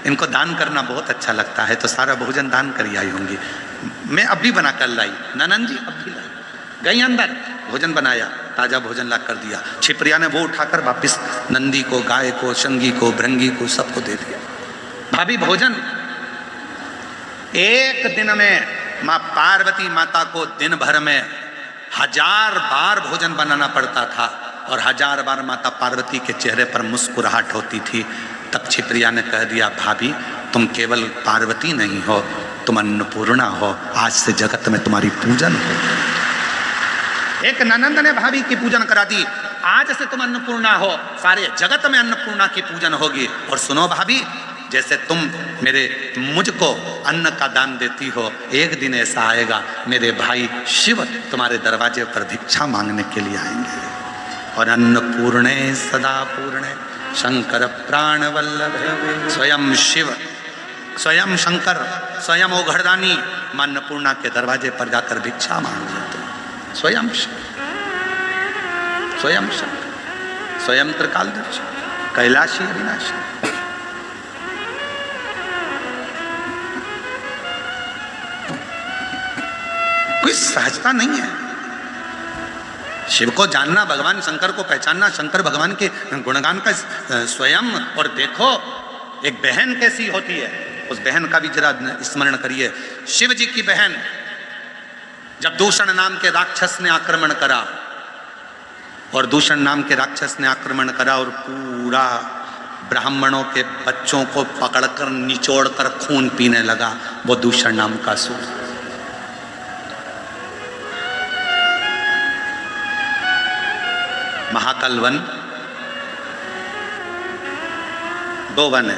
इनको दान करना बहुत अच्छा लगता है, तो सारा भोजन दान कर आई होंगी, मैं अब भी बना कर लाई। ननन जी अब भी लाई, गई अंदर, भोजन बनाया, ताजा भोजन ला कर दिया। छिपरिया ने वो उठाकर वापिस नंदी को, गाय को, शंगी को, भृंगी को, सबको दे दिया। भाभी भोजन, एक दिन में माँ पार्वती माता को दिन भर में 1000 बार भोजन बनाना पड़ता था और 1000 बार माता पार्वती के चेहरे पर मुस्कुराहट होती थी। तब छिपरिया ने कह दिया, भाभी तुम केवल पार्वती नहीं हो, तुम अन्नपूर्णा हो, आज से जगत में तुम्हारी पूजन हो। एक ननंद ने भाभी की पूजन करा दी, आज से तुम अन्नपूर्णा हो, सारे जगत में अन्नपूर्णा की पूजन होगी। और सुनो भाभी, जैसे तुम मुझको अन्न का दान देती हो, एक दिन ऐसा आएगा मेरे भाई शिव तुम्हारे दरवाजे पर भिक्षा मांगने के लिए आएंगे। और अन्नपूर्णे सदा पूर्णे शंकर प्राण वल्लभ, स्वयं शिव, स्वयं शंकर, स्वयं ओघड़दानी अन्नपूर्णा के दरवाजे पर जाकर भिक्षा मांग लेते। स्वयं शिव, स्वयं शंकर, स्वयं त्रिकालदर्शी, कैलाशी अविनाशी। कोई सहजता नहीं है। शिव को जानना, भगवान शंकर को पहचानना, शंकर भगवान के गुणगान का स्वयं। और देखो एक बहन कैसी होती है, उस बहन का भी जरा स्मरण करिए। शिव जी की बहन, जब दूषण नाम के राक्षस ने आक्रमण करा, और दूषण नाम के राक्षस ने आक्रमण करा और पूरा ब्राह्मणों के बच्चों को पकड़कर निचोड़कर खून पीने लगा, वो दूषण नाम का असुर। महाकाल वन, 2 वन है,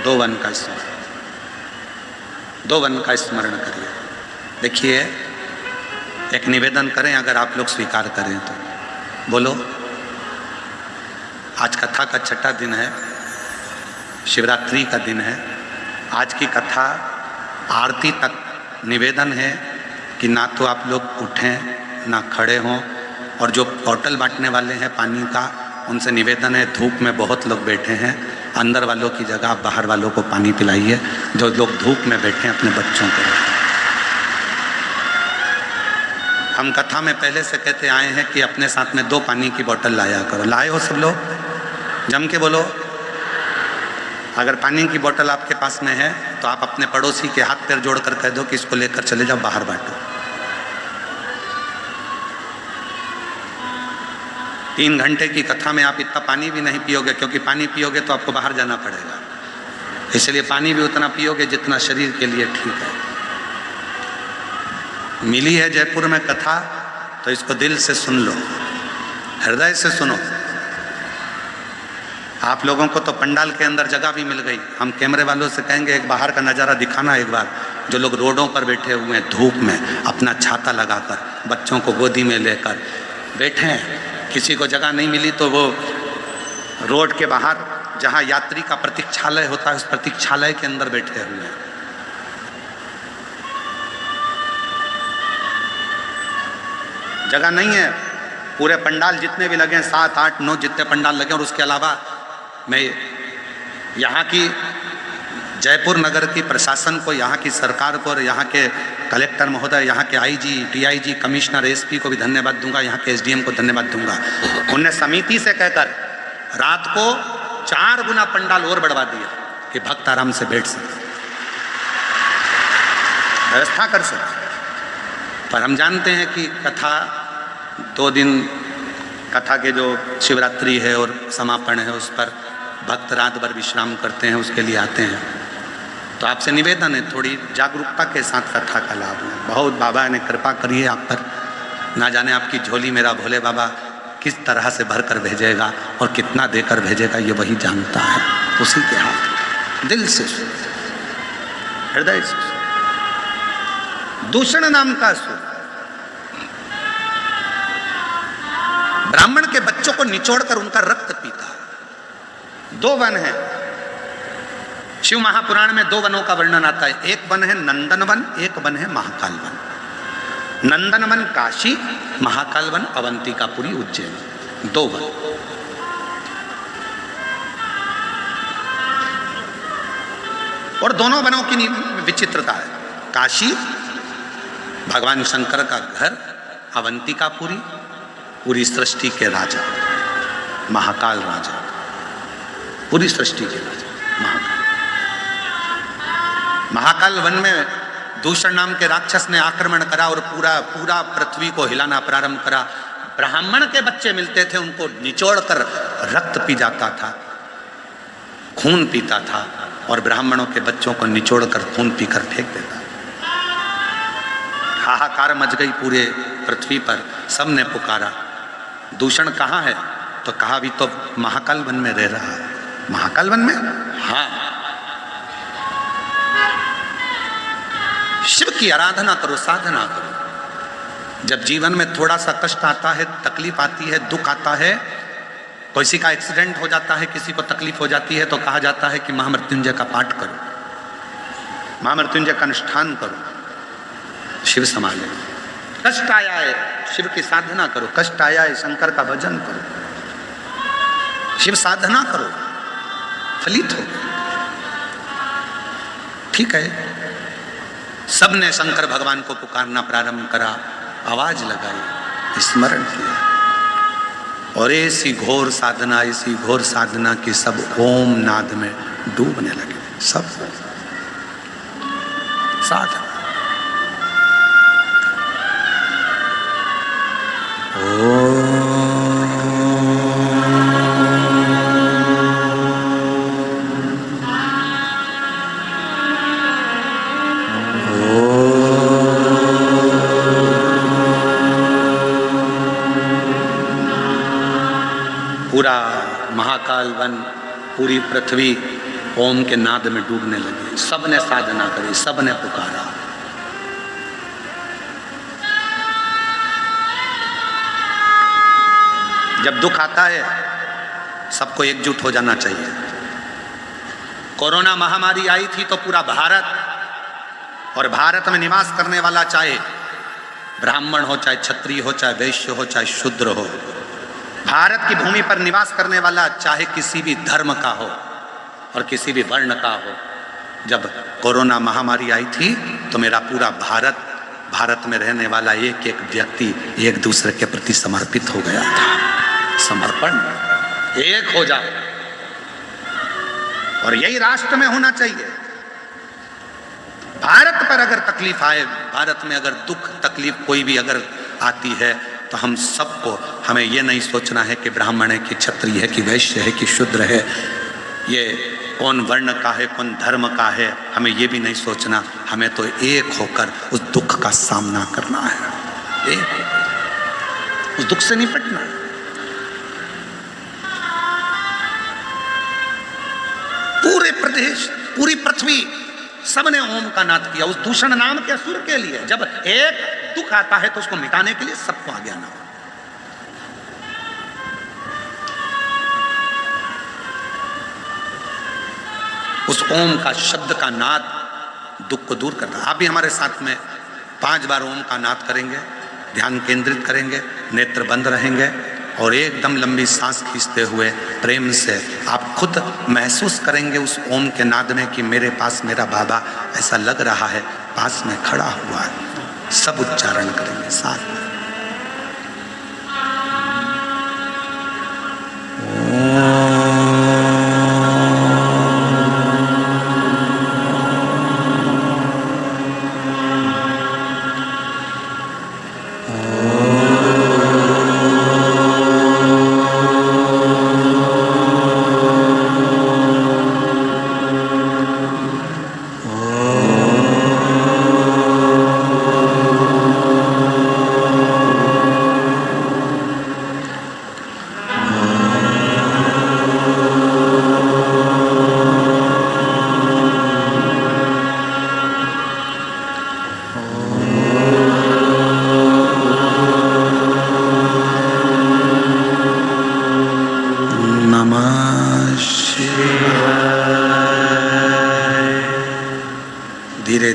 2 वन का स्मरण, 2 वन का स्मरण करिए। देखिए एक निवेदन करें, अगर आप लोग स्वीकार करें तो बोलो। आज कथा का 6ठा दिन है, शिवरात्रि का दिन है। आज की कथा आरती तक निवेदन है कि ना तो आप लोग उठें ना खड़े हों, और जो बोतल बांटने वाले हैं पानी का, उनसे निवेदन है, धूप में बहुत लोग बैठे हैं, अंदर वालों की जगह बाहर वालों को पानी पिलाइए। जो लोग धूप में बैठे हैं अपने बच्चों को। हम कथा में पहले से कहते आए हैं कि अपने साथ में 2 पानी की बोतल लाया करो। लाए हो सब लोग? जम के बोलो। अगर पानी की बोतल आपके पास में है तो आप अपने पड़ोसी के हाथ पैर जोड़कर कह दो कि इसको लेकर चले जाओ, बाहर बांटो। 3 घंटे की कथा में आप इतना पानी भी नहीं पियोगे, क्योंकि पानी पियोगे तो आपको बाहर जाना पड़ेगा। इसलिए पानी भी उतना पियोगे जितना शरीर के लिए ठीक है। मिली है जयपुर में कथा, तो इसको दिल से सुन लो, हृदय से सुनो। आप लोगों को तो पंडाल के अंदर जगह भी मिल गई। हम कैमरे वालों से कहेंगे एक बाहर का नज़ारा दिखाना एक बार। जो लोग रोडों पर बैठे हुए हैं धूप में, अपना छाता लगाकर, बच्चों को गोदी में लेकर बैठे हैं, किसी को जगह नहीं मिली तो वो रोड के बाहर जहाँ यात्री का प्रतीक्षालय होता है, उस प्रतीक्षालय के अंदर बैठे हुए हैं। जगह नहीं है। पूरे पंडाल जितने भी लगे, 7, 8, 9 जितने पंडाल लगे, और उसके अलावा मैं यहाँ की जयपुर नगर की प्रशासन को, यहाँ की सरकार को और यहाँ के कलेक्टर महोदय, यहाँ के आईजी, डीआईजी, कमिश्नर, एसपी को भी धन्यवाद दूंगा, यहाँ के एसडीएम को धन्यवाद दूंगा। उनने समिति से कहकर रात को 4 गुना पंडाल और बढ़वा दिया कि भक्त आराम से बैठ सके, व्यवस्था कर सके। पर हम जानते हैं कि कथा 2 दिन, कथा के जो शिवरात्रि है और समापन है, उस पर भक्त रात भर विश्राम करते हैं, उसके लिए आते हैं। तो आपसे निवेदन है थोड़ी जागरूकता के साथ कथा का लाभ लें। बहुत बाबा ने कृपा करी है आप पर, ना जाने आपकी झोली मेरा भोले बाबा किस तरह से भर कर भेजेगा और कितना देकर भेजेगा, ये वही जानता है, उसी के हाथ। दिल से, हृदय से। दूषण नाम का असुर ब्राह्मण के बच्चों को निचोड़कर उनका रक्त पीता। 2 वन हैं शिव महापुराण में, 2 वनों का वर्णन आता है। एक वन है नंदन वन, एक वन है महाकाल वन। नंदन वन काशी, महाकाल वन अवंतिकापुरी उज्जैन, 2 वन। और दोनों वनों की विचित्रता है। काशी भगवान शंकर का घर, अवंतिकापुरी पूरी सृष्टि के राजा, महाकाल राजा, पूरी सृष्टि के राजा महाकाल। महाकाल वन में दूषण नाम के राक्षस ने आक्रमण करा और पूरा पृथ्वी को हिलाना प्रारंभ करा। ब्राह्मण के बच्चे मिलते थे, उनको निचोड़कर रक्त पी जाता था, खून पीता था, और ब्राह्मणों के बच्चों को निचोड़कर खून पीकर फेंक देता। हाहाकार मच गई पूरे पृथ्वी पर, सबने पुकारा दूषण कहाँ है? तो कहा भी तो महाकाल वन में रह रहा है। महाकाल वन में? हाँ। शिव की आराधना करो, साधना करो। जब जीवन में थोड़ा सा कष्ट आता है, तकलीफ आती है, दुख आता है, किसी का एक्सीडेंट हो जाता है, किसी को तकलीफ हो जाती है, तो कहा जाता है कि महामृत्युंजय का पाठ करो, महामृत्युंजय का अनुष्ठान करो, शिव संभाले। कष्ट आया है, शिव की साधना करो। कष्ट आया है, शंकर का भजन करो, शिव साधना करो, फलित हो। ठीक है, सबने शंकर भगवान को पुकारना प्रारंभ करा, आवाज लगाई, स्मरण किया, और ऐसी घोर साधना की सब ओम नाद में डूबने लगे। सब साधना। पूरा महाकाल वन, पूरी पृथ्वी ओम के नाद में डूबने लगी। सबने साधना करी, सबने पुकारा। जब दुख आता है सबको एकजुट हो जाना चाहिए। कोरोना महामारी आई थी तो पूरा भारत और भारत में निवास करने वाला, चाहे ब्राह्मण हो, चाहे क्षत्रिय हो, चाहे वैश्य हो, चाहे शूद्र हो, भारत की भूमि पर निवास करने वाला, चाहे किसी भी धर्म का हो और किसी भी वर्ण का हो, जब कोरोना महामारी आई थी तो मेरा पूरा भारत में रहने वाला एक एक व्यक्ति एक दूसरे के प्रति समर्पित हो गया था। समर्पण, एक हो जाओ, और यही राष्ट्र में होना चाहिए। भारत पर अगर तकलीफ आए, भारत में अगर दुख तकलीफ कोई भी अगर आती है, तो हम सबको, हमें ये नहीं सोचना है कि ब्राह्मण है कि क्षत्रिय है कि वैश्य है कि शूद्र है, ये कौन वर्ण का है, कौन धर्म का है, हमें ये भी नहीं सोचना। हमें तो एक होकर उस दुख का सामना करना है, एक उस दुख से निपटना है। पूरे प्रदेश, पूरी पृथ्वी, सबने ओम का नाद किया उस दूषण नाम के असुर के लिए। जब एक दुख आता है तो उसको मिटाने के लिए सबको आगे आना हो। उस ओम का शब्द का नाद दुख को दूर करता है। आप भी हमारे साथ में 5 बार ओम का नाद करेंगे, ध्यान केंद्रित करेंगे, नेत्र बंद रहेंगे और एकदम लंबी सांस खींचते हुए प्रेम से आप खुद महसूस करेंगे उस ओम के नाद में कि मेरे पास मेरा बाबा ऐसा लग रहा है, पास में खड़ा हुआ है। सब उच्चारण करेंगे साथ में।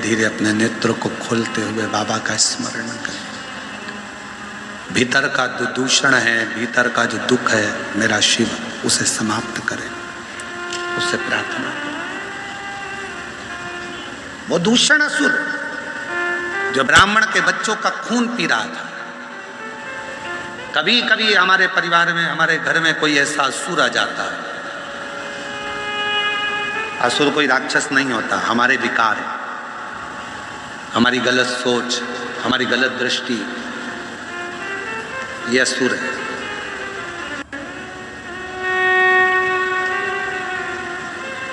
धीरे अपने नेत्र को खोलते हुए बाबा का स्मरण करें। भीतर का जो दूषण है, भीतर का जो दुख है, मेरा शिव उसे समाप्त करे, उससे प्रार्थना करें। वो दूषण असुर जो ब्राह्मण के बच्चों का खून पी रहा था, कभी कभी हमारे परिवार में, हमारे घर में कोई ऐसा असुर आ जाता है। असुर कोई राक्षस नहीं होता, हमारे विकार है, हमारी गलत सोच, हमारी गलत दृष्टि, यह असुर है।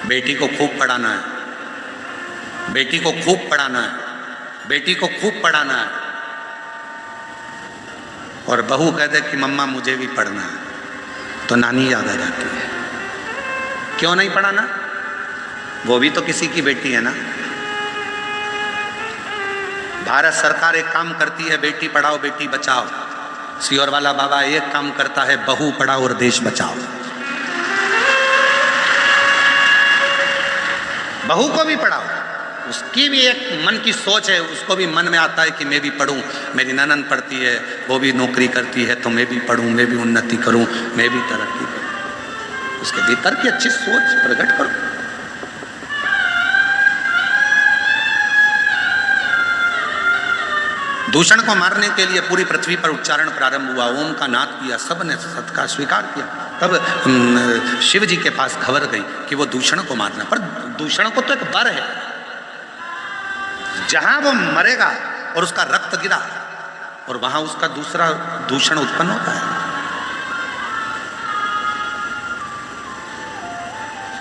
बेटी को खूब पढ़ाना है, बेटी को खूब पढ़ाना है, बेटी को खूब पढ़ाना है, और बहू कहते कि मम्मा मुझे भी पढ़ना है, तो नानी याद आ जाती है। क्यों नहीं पढ़ाना? वो भी तो किसी की बेटी है ना। भारत सरकार एक काम करती है, बेटी पढ़ाओ बेटी बचाओ। सियोर वाला बाबा एक काम करता है, बहू पढ़ाओ और देश बचाओ। बहू को भी पढ़ाओ, उसकी भी एक मन की सोच है, उसको भी मन में आता है कि मैं भी पढ़ूं, मेरी ननद पढ़ती है, वो भी नौकरी करती है, तो मैं भी पढ़ूं, मैं भी उन्नति करूं, मैं भी तरक्की करूं। उसके भीतर की अच्छी सोच प्रकट करो। दूषण को मारने के लिए पूरी पृथ्वी पर उच्चारण प्रारंभ हुआ, ओम का नाद किया, सबने सत्कार स्वीकार किया। तब शिव जी के पास खबर गई कि वो दूषण को मारना, पर दूषण को तो एक वर है, जहां वो मरेगा और उसका रक्त गिरा और वहां उसका दूसरा दूषण उत्पन्न होता है।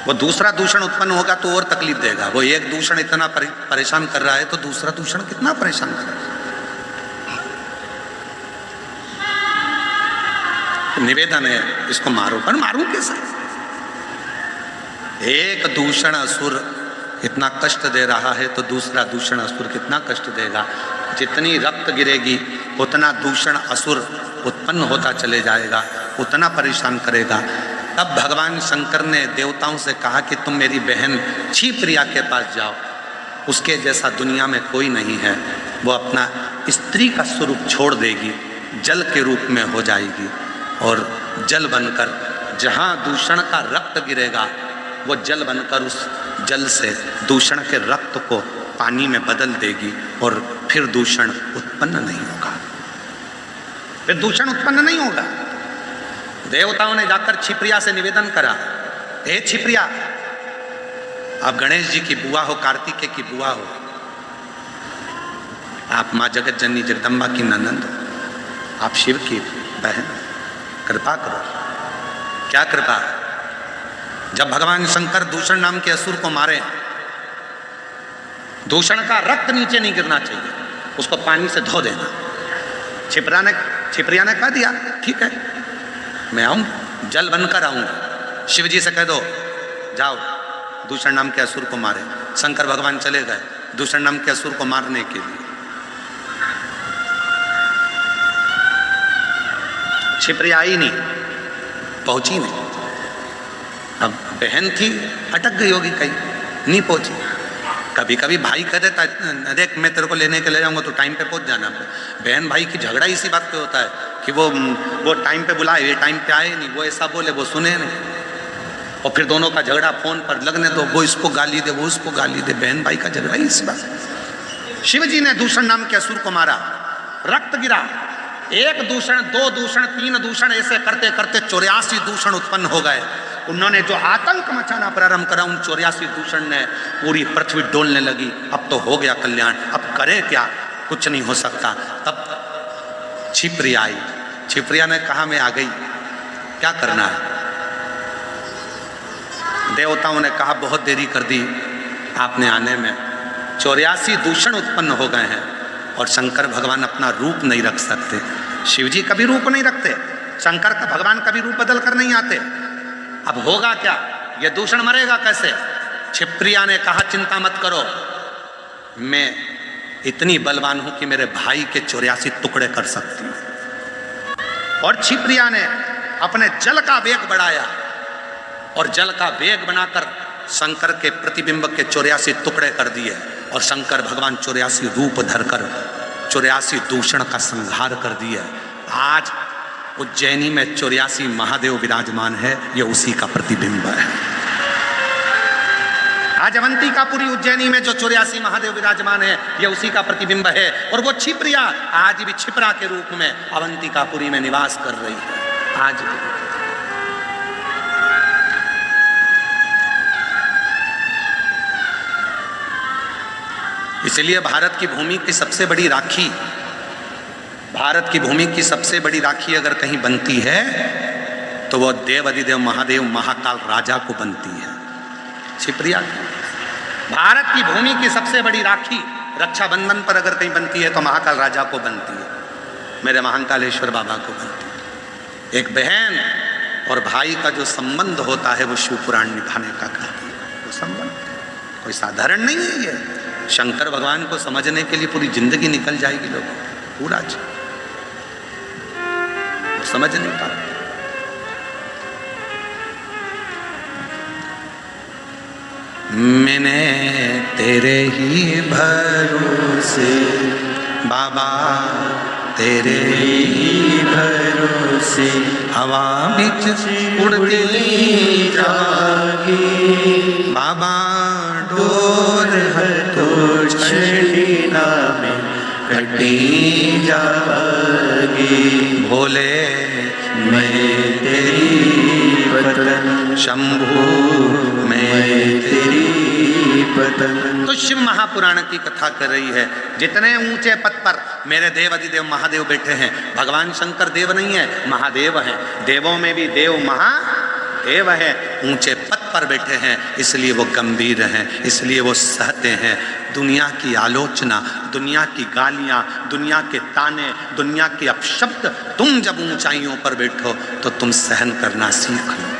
वो दूसरा दूषण उत्पन्न होगा तो और तकलीफ देगा। वो एक दूषण इतना परेशान कर रहा है तो दूसरा दूषण कितना परेशान कर रहा है। निवेदन है, इसको मारो, पर मारूं कैसे? एक दूषण असुर इतना कष्ट दे रहा है तो दूसरा दूषण असुर कितना कष्ट देगा। जितनी रक्त गिरेगी उतना दूषण असुर उत्पन्न होता चले जाएगा, उतना परेशान करेगा। तब भगवान शंकर ने देवताओं से कहा कि तुम मेरी बहन क्षिप्रिया के पास जाओ, उसके जैसा दुनिया में कोई नहीं है। वो अपना स्त्री का स्वरूप छोड़ देगी, जल के रूप में हो जाएगी और जल बनकर जहाँ दूषण का रक्त गिरेगा वो जल बनकर उस जल से दूषण के रक्त को पानी में बदल देगी और फिर दूषण उत्पन्न नहीं होगा, फिर दूषण उत्पन्न नहीं होगा। देवताओं ने जाकर क्षिप्रिया से निवेदन करा, हे क्षिप्रिया, आप गणेश जी की बुआ हो, कार्तिकेय की बुआ हो, आप माँ जगत जननी जगदम्बा की ननद हो, आप शिव की बहन, कृपा करो। क्या कृपा? जब भगवान शंकर दूषण नाम के असुर को मारे, दूषण का रक्त नीचे नहीं गिरना चाहिए, उसको पानी से धो देना। क्षिप्रिया ने कह दिया ठीक है, मैं आऊं, जल बनकर आऊंगा। शिव जी से कह दो जाओ दूषण नाम के असुर को मारे। शंकर भगवान चले गए दूषण नाम के असुर को मारने के लिए। क्षिप्रिया आई नहीं, पहुंची नहीं। अब बहन थी, अटक गई होगी कहीं, नहीं पहुंची। कभी कभी भाई कह देता देख मैं तेरे को लेने के ले जाऊंगा तो टाइम पे पहुंच जाना। बहन भाई की झगड़ा इसी बात पे होता है कि वो टाइम पे बुलाए, ये टाइम पे आए नहीं, वो ऐसा बोले, वो सुने नहीं, और फिर दोनों का झगड़ा फोन पर लगने दो, वो इसको गाली दे, वो उसको गाली दे। बहन भाई का झगड़ा ही इसी बात। शिव जी ने दूषण नाम के असुर को मारा, रक्त गिरा, एक दूषण, दो दूषण, तीन दूषण, ऐसे करते करते 84 दूषण उत्पन्न हो गए। उन्होंने जो आतंक मचाना प्रारंभ करा, उन 84 दूषण ने पूरी पृथ्वी डोलने लगी। अब तो हो गया कल्याण, अब करें क्या, कुछ नहीं हो सकता। तब क्षिप्रिया आई। क्षिप्रिया ने कहा मैं आ गई, क्या करना है? देवताओं ने कहा बहुत देरी कर दी आपने आने में, 84 दूषण उत्पन्न हो गए हैं और शंकर भगवान अपना रूप नहीं रख सकते। शिव जी कभी रूप नहीं रखते, शंकर का भगवान कभी रूप बदल कर नहीं आते। अब होगा क्या, ये दूषण मरेगा कैसे? क्षिप्रिया ने कहा चिंता मत करो, मैं इतनी बलवान हूं कि मेरे भाई के 84 टुकड़े कर सकती हूं। और क्षिप्रिया ने अपने जल का वेग बढ़ाया और जल का वेग बनाकर शंकर के प्रतिबिंब के 84 टुकड़े कर दिए और शंकर भगवान 84 रूप धरकर 84 दूषण का संहार कर दिया। आज उज्जैनी में 84 महादेव विराजमान है, ये उसी का प्रतिबिंब है। आज अवंतिकापुरी उज्जैनी में जो 84 महादेव विराजमान है, ये उसी का प्रतिबिंब है। और वो छिपरिया आज भी छिपरा के रूप में अवंतिकापुरी में निवास कर रही है। आज भी इसलिए भारत की भूमि की सबसे बड़ी राखी, भारत की भूमि की सबसे बड़ी राखी अगर कहीं बनती है तो वो देव अधिदेव महादेव महाकाल राजा को बनती है, छिपरिया की। भारत की भूमि की सबसे बड़ी राखी रक्षाबंधन पर अगर कहीं बनती है तो महाकाल राजा को बनती है, मेरे महाकालेश्वर बाबा को बनती है। एक बहन और भाई का जो संबंध होता है वो शिव पुराण निभाने का करती है। वो संबंध कोई साधारण नहीं है। ये शंकर भगवान को समझने के लिए पूरी जिंदगी निकल जाएगी लोगों, पूरा समझ नहीं पा रहे। मैंने तेरे ही भरोसे बाबा, तेरे ही भरोसे हवा बिच उड़ती जागी बाबा, डोर है तो छड़ीना में कटी जागी। भोले मैं तेरी पतन, शंभू मैं तेरी पतन। तो शिव महापुराण की कथा कर रही है। जितने ऊंचे पद पर मेरे देव अधिदेव महादेव बैठे हैं, भगवान शंकर देव नहीं है, महादेव हैं। देवों में भी देव महादेव है, ऊंचे पद पर बैठे हैं, इसलिए वो गंभीर हैं, इसलिए वो सहते हैं दुनिया की आलोचना, दुनिया की गालियां, दुनिया के ताने, दुनिया के अपशब्द। तुम जब ऊंचाइयों पर बैठो तो तुम सहन करना सीख लो।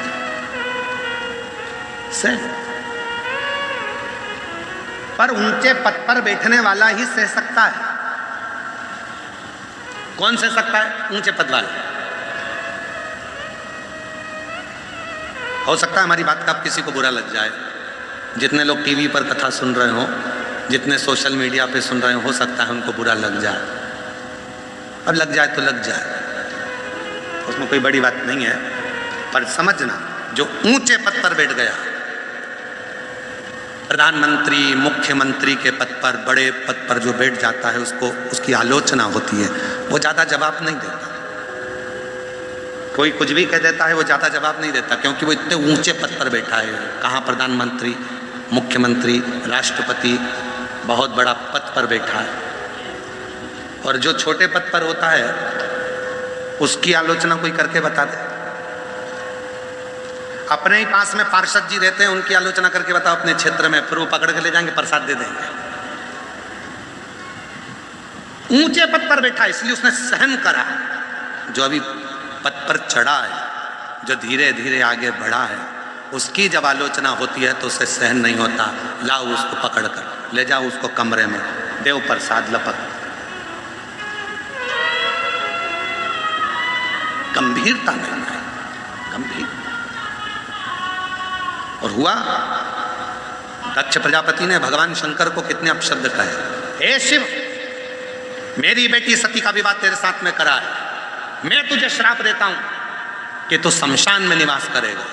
पर ऊंचे पद पर बैठने वाला ही सह सकता है। कौन सह सकता है? ऊंचे पद वाला। हो सकता है हमारी बात का अब किसी को बुरा लग जाए, जितने लोग टीवी पर कथा सुन रहे हो, जितने सोशल मीडिया पे सुन रहे हो सकता है उनको बुरा लग जाए। अब लग जाए तो लग जाए, उसमें कोई बड़ी बात नहीं है। पर समझना, जो ऊंचे पद पर बैठ गया, प्रधानमंत्री मुख्यमंत्री के पद पर, बड़े पद पर जो बैठ जाता है, उसको उसकी आलोचना होती है, वो ज्यादा जवाब नहीं देता। कोई कुछ भी कह देता है, वो ज्यादा जवाब नहीं देता, क्योंकि वो इतने ऊंचे पद पर बैठा है। कहाँ प्रधानमंत्री, मुख्यमंत्री, राष्ट्रपति, बहुत बड़ा पद पर बैठा है। और जो छोटे पद पर होता है उसकी आलोचना कोई करके बता दे। अपने ही पास में पार्षद जी रहते हैं, उनकी आलोचना करके बताओ अपने क्षेत्र में, फिर वो पकड़ के ले जाएंगे, प्रसाद दे देंगे। ऊंचे पद पर बैठा है इसलिए उसने सहन करा। जो अभी पद पर चढ़ा है, जो धीरे धीरे आगे बढ़ा है, उसकी जब आलोचना होती है तो उसे सहन नहीं होता। लाओ उसको पकड़ कर ले जाओ उसको कमरे में, देव प्रसाद लपक। गंभीरता नहीं है, गंभीर। और हुआ, दक्ष प्रजापति ने भगवान शंकर को कितने अपशब्द कहे। हे शिव, मेरी बेटी सती का विवाह तेरे साथ में करा है, मैं तुझे श्राप देता हूं कि तू शमशान में निवास करेगा।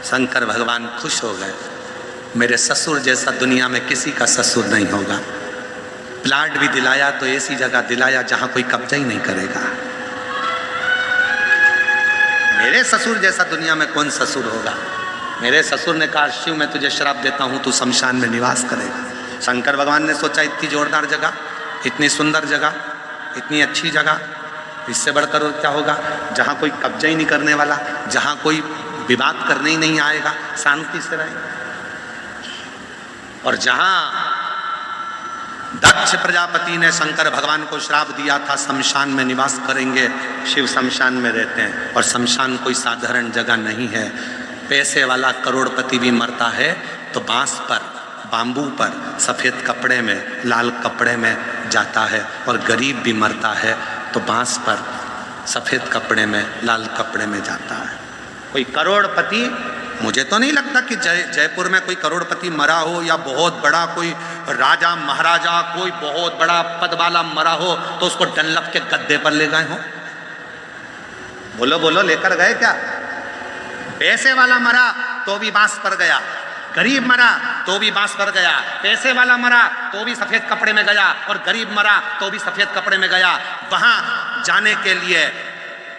शंकर भगवान खुश हो गए, मेरे ससुर जैसा दुनिया में किसी का ससुर नहीं होगा। प्लाट भी दिलाया तो ऐसी जगह दिलाया जहां कोई कब्जा ही नहीं करेगा। मेरे ससुर जैसा दुनिया में कौन ससुर होगा। मेरे ससुर ने कहा, शिव मैं तुझे श्राप देता हूं, तू शमशान में निवास करेगा। शंकर भगवान ने सोचा, इतनी जोरदार जगह, इतनी सुंदर जगह, इतनी अच्छी जगह, इससे बढ़कर और क्या होगा, जहां कोई कब्जा ही नहीं करने वाला, जहां कोई विवाद करने ही नहीं आएगा, शांति से रहेंगे। और जहां दक्ष प्रजापति ने शंकर भगवान को श्राप दिया था शमशान में निवास करेंगे, शिव शमशान में रहते हैं। और शमशान कोई साधारण जगह नहीं है। पैसे वाला करोड़पति भी मरता है तो बांस पर, बांबू पर, सफ़ेद कपड़े में, लाल कपड़े में जाता है। और गरीब भी मरता है तो बांस पर, सफ़ेद कपड़े में, लाल कपड़े में जाता है। कोई करोड़पति, मुझे तो नहीं लगता कि जयपुर में कोई करोड़पति मरा हो, या बहुत बड़ा कोई राजा महाराजा कोई बहुत बड़ा पद वाला मरा हो तो उसको डनलप के गद्दे पर ले गए हो? बोलो बोलो, लेकर गए क्या? पैसे वाला मरा तो भी बांस पर गया, गरीब मरा तो भी बांस पर गया, पैसे वाला मरा तो भी सफेद कपड़े में गया, और गरीब मरा तो भी सफेद कपड़े में गया। वहां जाने के लिए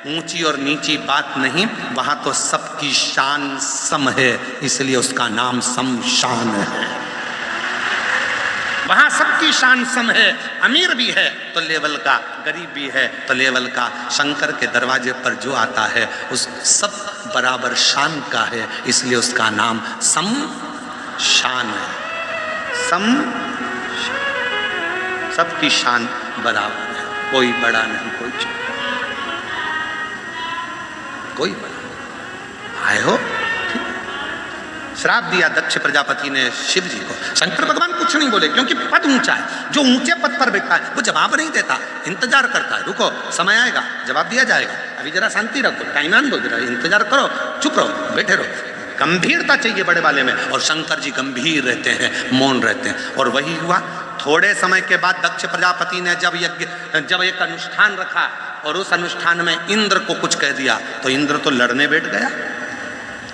ऊंची और नीची बात नहीं, वहां तो सबकी शान सम है, इसलिए उसका नाम शमशान है। वहां सबकी शान सम है, अमीर भी है तो लेवल का, गरीब भी है तो लेवल का। शंकर के दरवाजे पर जो आता है उस सब बराबर शान का है, इसलिए उसका नाम शमशान है। सबकी शान बराबर है, कोई बड़ा नहीं कोई छोटा, कोई बड़ा। आए हो? श्राप दिया दक्ष प्रजापति ने शिव जी को। शंकर भगवान कुछ नहीं बोले क्योंकि पद ऊंचा है। जो ऊंचे पद पर बैठा है वो जवाब नहीं देता, इंतजार करता है, रुको समय आएगा जवाब दिया जाएगा, अभी जरा शांति रखो, टाइम आन दो, जरा इंतजार करो, चुप रहो, बैठे रहो। गंभीरता चाहिए बड़े वाले में, और शंकर जी गंभीर रहते हैं, मौन रहते हैं। और वही हुआ। थोड़े समय के बाद दक्ष प्रजापति ने जब एक अनुष्ठान रखा और उस अनुष्ठान में इंद्र को कुछ कह दिया तो इंद्र तो लड़ने बैठ गया।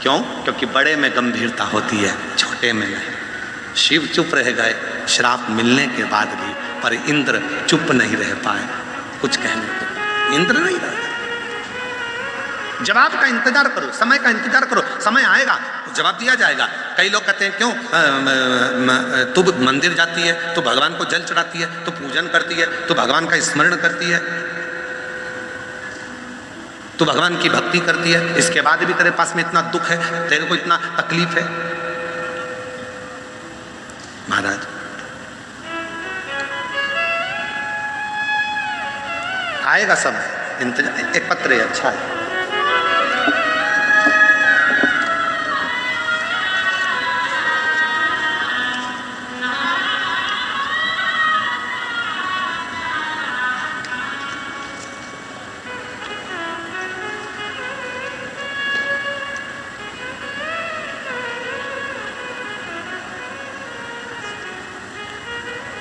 क्यों? क्योंकि बड़े में गंभीरता होती है, छोटे में नहीं। शिव चुप रह गए श्राप मिलने के बाद भी, पर इंद्र चुप नहीं रह पाए, कुछ कहने को इंद्र नहीं रहा। जवाब का इंतजार करो, समय का इंतजार करो, समय आएगा जवाब दिया जाएगा। कई लोग कहते हैं क्यों तू मंदिर जाती है, तू भगवान को जल चढ़ाती है, तू पूजन करती है, तू भगवान का स्मरण करती है, तू भगवान की भक्ति करती है, इसके बाद भी तेरे पास में इतना दुख है, तेरे को इतना तकलीफ है। महाराज आएगा सब, इंतजार। एक पत्र है, अच्छा है।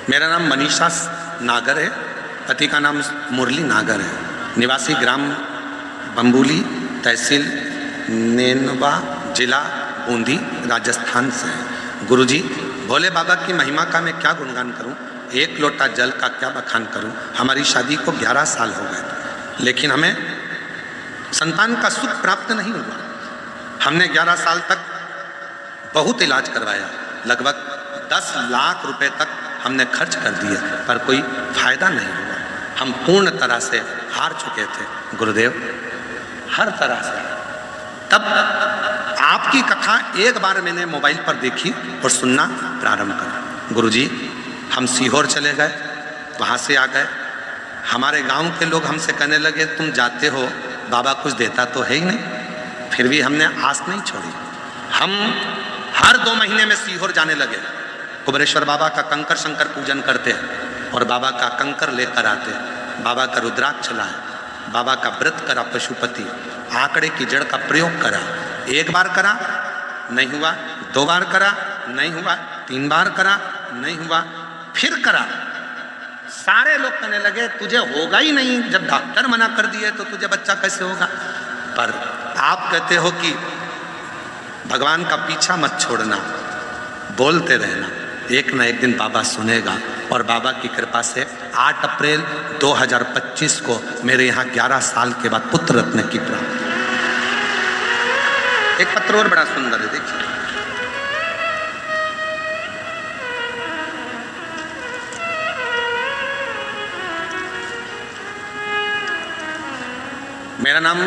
मेरा नाम मनीषा नागर है, पति का नाम मुरली नागर है, निवासी ग्राम बम्बूली, तहसील नेनवा, जिला बूंदी, राजस्थान से है। गुरुजी, भोले बाबा की महिमा का मैं क्या गुणगान करूं, एक लोटा जल का क्या बखान करूं। हमारी शादी को 11 साल हो गए, लेकिन हमें संतान का सुख प्राप्त नहीं हुआ। हमने 11 साल तक बहुत इलाज करवाया, लगभग 10 लाख रुपए तक हमने खर्च कर दिए, पर कोई फायदा नहीं हुआ। हम पूर्ण तरह से हार चुके थे गुरुदेव, हर तरह से। तब आपकी कथा एक बार मैंने मोबाइल पर देखी और सुनना प्रारंभ करा। गुरुजी, हम सीहोर चले गए, वहाँ से आ गए। हमारे गांव के लोग हमसे कहने लगे तुम जाते हो, बाबा कुछ देता तो है ही नहीं। फिर भी हमने आस नहीं छोड़ी। हम हर 2 महीने में सीहोर जाने लगे। कुबेरेश्वर बाबा का कंकर शंकर पूजन करते और बाबा का कंकर लेकर आते, बाबा का रुद्राक्ष चलाए, बाबा का व्रत करा, पशुपति आंकड़े की जड़ का प्रयोग करा। 1 बार करा नहीं हुआ, 2 बार करा नहीं हुआ, 3 बार करा नहीं हुआ, फिर करा। सारे लोग कहने लगे तुझे होगा ही नहीं, जब डॉक्टर मना कर दिए तो तुझे बच्चा कैसे होगा। पर आप कहते हो कि भगवान का पीछा मत छोड़ना, बोलते रहना, एक ना एक दिन बाबा सुनेगा। और बाबा की कृपा से 8 अप्रैल 2025 को मेरे यहाँ 11 साल के बाद पुत्र रत्न की प्राप्ति। एक पत्र और बड़ा सुंदर है, देखिए। मेरा नाम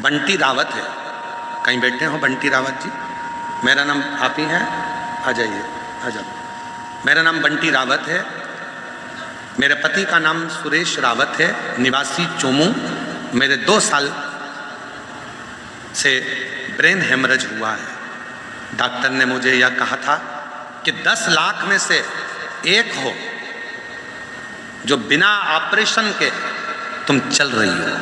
बंटी रावत है। कहीं बैठे हो बंटी रावत जी? मेरा नाम आप ही हैं, आ जाइए, आ जाओ। मेरा नाम बंटी रावत है। मेरे पति का नाम सुरेश रावत है, निवासी चोमू। मेरे 2 साल से ब्रेन हेमरेज हुआ है। डॉक्टर ने मुझे यह कहा था कि 10 लाख में से 1 हो जो बिना ऑपरेशन के तुम चल रही हो।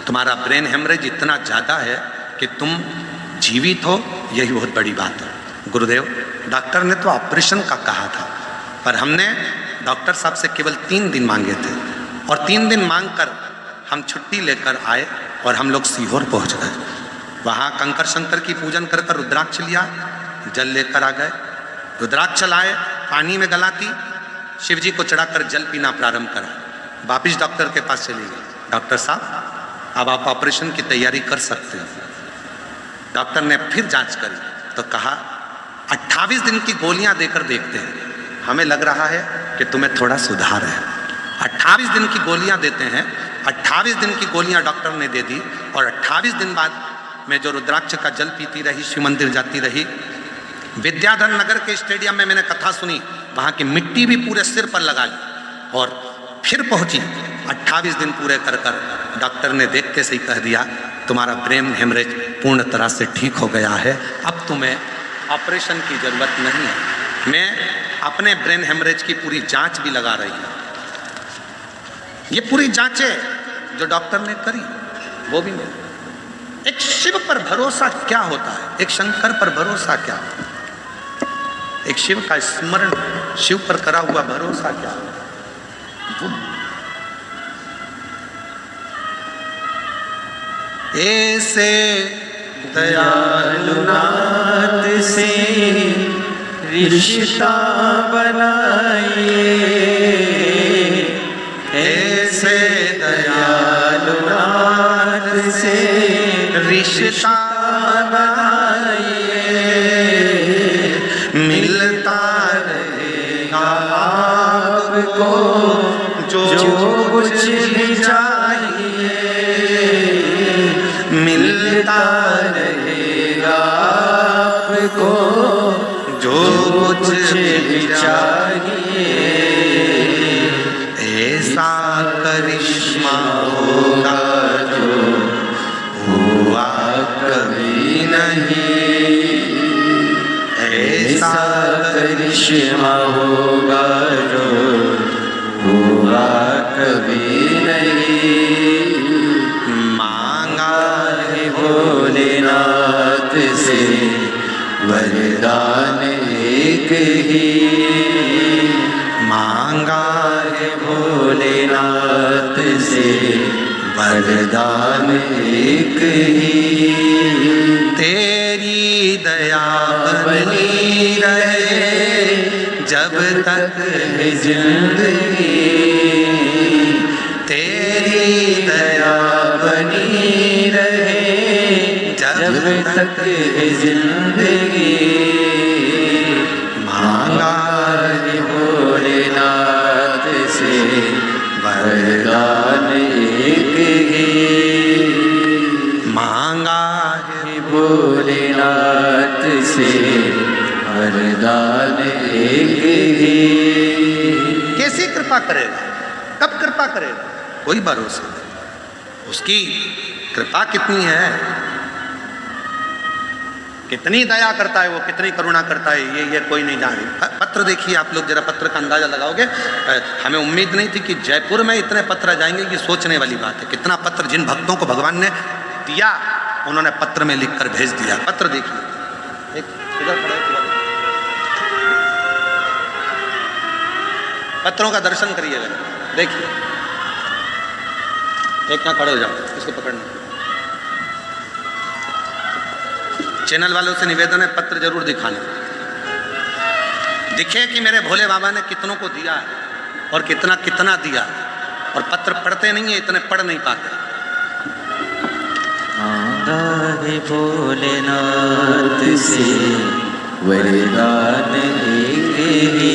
तुम्हारा ब्रेन हेमरेज इतना ज़्यादा है कि तुम जीवित हो, यही बहुत बड़ी बात है। गुरुदेव, डॉक्टर ने तो ऑपरेशन का कहा था, पर हमने डॉक्टर साहब से केवल 3 दिन मांगे थे, और 3 दिन मांगकर हम छुट्टी लेकर आए और हम लोग सीहोर पहुंच गए। वहाँ कंकर शंकर की पूजन कर कर रुद्राक्ष लिया, जल लेकर आ गए, रुद्राक्ष लाए, पानी में गलाती, शिव जी को चढ़ाकर जल पीना प्रारंभ करा। वापिस डॉक्टर के पास चली गई, डॉक्टर साहब अब आप ऑपरेशन की तैयारी कर सकते हो। डॉक्टर ने फिर जांच करी तो कहा 28 दिन की गोलियां देकर देखते हैं, हमें लग रहा है कि तुम्हें थोड़ा सुधार है। 28 दिन की गोलियां देते हैं। 28 दिन की गोलियां डॉक्टर ने दे दी, और 28 दिन बाद मैं जो रुद्राक्ष का जल पीती रही, शिव मंदिर जाती रही, विद्याधर नगर के स्टेडियम में मैंने कथा सुनी, वहाँ की मिट्टी भी पूरे सिर पर लगा ली, और फिर पहुंची 28 दिन पूरे कर कर डॉक्टर ने देखते से ही कह दिया तुम्हारा ब्रेन हेमरेज पूर्ण तरह से ठीक हो गया है, अब तुम्हें ऑपरेशन की जरूरत नहीं है। मैं अपने ब्रेन हेमरेज की पूरी जांच भी लगा रही हूँ। ये पूरी जांचें जो डॉक्टर ने करी वो भी मिली। एक शिव पर भरोसा क्या होता है, एक शंकर पर भरोसा क्या, एक शिव का स्मरण, शिव पर करा हुआ भरोसा क्या, ऐसे दयालु नाथ से रिश्ता बनाइए, ऐसे दयालु नाथ से रिश्ता बनाइए, मिलता रहेगा आपको जो कुछ भी चाहिए, मिलता रहेगा आपको जो कुछ भी चाहिए, ऐसा करिश्मा होगा जो हुआ कभी नहीं, ऐसा करिश्मा होगा जो हुआ कभी नहीं। मांगा है भोलेनाथ से वरदान एक ही, मांगा है भोलेनाथ से वरदान एक ही, तेरी दया बनी रहे जब तक है जिंदगी, तेरी दया बनी रहे जब तक है जिंदगी, मांगा है भोलेनाथ से वरदान एक ही, मांगा है भोलेनाथ से वरदान एक ही। कैसी कृपा करेगा, कब कृपा करेगा, कोई भरोसा नहीं। उसकी कृपा कितनी है, कितनी दया करता है वो, कितनी करुणा करता है, ये कोई नहीं जाने। पत्र देखिए आप लोग, जरा पत्र का अंदाजा लगाओगे। हमें उम्मीद नहीं थी कि जयपुर में इतने पत्र आ जाएंगे, ये सोचने वाली बात है। कितना पत्र जिन भक्तों को भगवान ने दिया, उन्होंने पत्र में लिखकर भेज दिया। पत्र देखिए, एक इधर खड़ा है, पत्रों का दर्शन करिएगा, देखिए। एक यहाँ खड़े हो जाओ, इसको पकड़ना। चैनल वालों से निवेदन है, पत्र जरूर दिखाना, दिखे कि मेरे भोले बाबा ने कितनों को दिया है और कितना कितना दिया। और पत्र पढ़ते नहीं है, इतने पढ़ नहीं पाते। मांगा है भोलेनाथ से वरदान एक ही,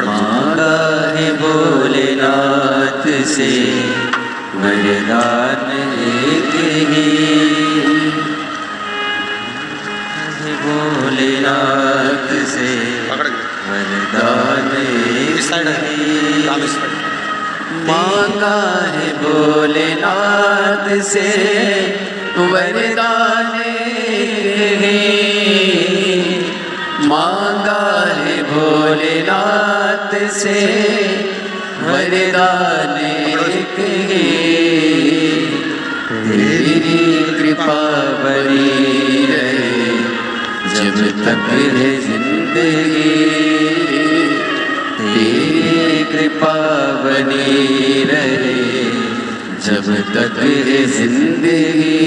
मांगा है भोलेनाथ से वरदान एक ही, भोलेनाथ से वरदान एक ही, मांगा है भोलेनाथ से वरदान एक ही, मांगा है भोलेनाथ से वरदान एक ही, तेरी कृपा तक है जिंदगी तेरी कृपा बनी रहे, जब तक है जिंदगी।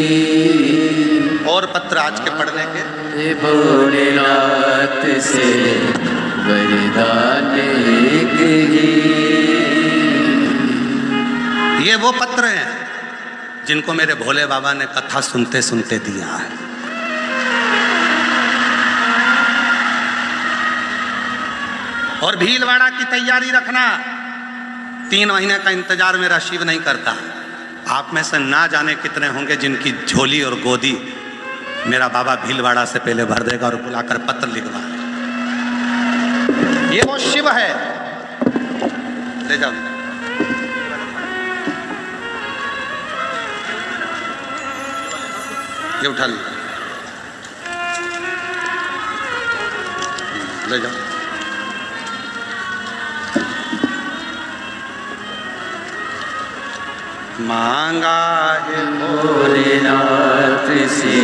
और पत्र आज के पढ़ने के भोलेनाथ से वरदान एक ही। ये वो पत्र हैं जिनको मेरे भोले बाबा ने कथा सुनते सुनते दिया है। और भीलवाड़ा की तैयारी रखना, 3 महीने का इंतजार मेरा शिव नहीं करता। आप में से ना जाने कितने होंगे जिनकी झोली और गोदी मेरा बाबा भीलवाड़ा से पहले भर देगा और बुलाकर पत्र लिखवा। ये वो शिव है। ले जाओ, ये उठा लो, ले जाओ। मांगा है भोलेनाथ से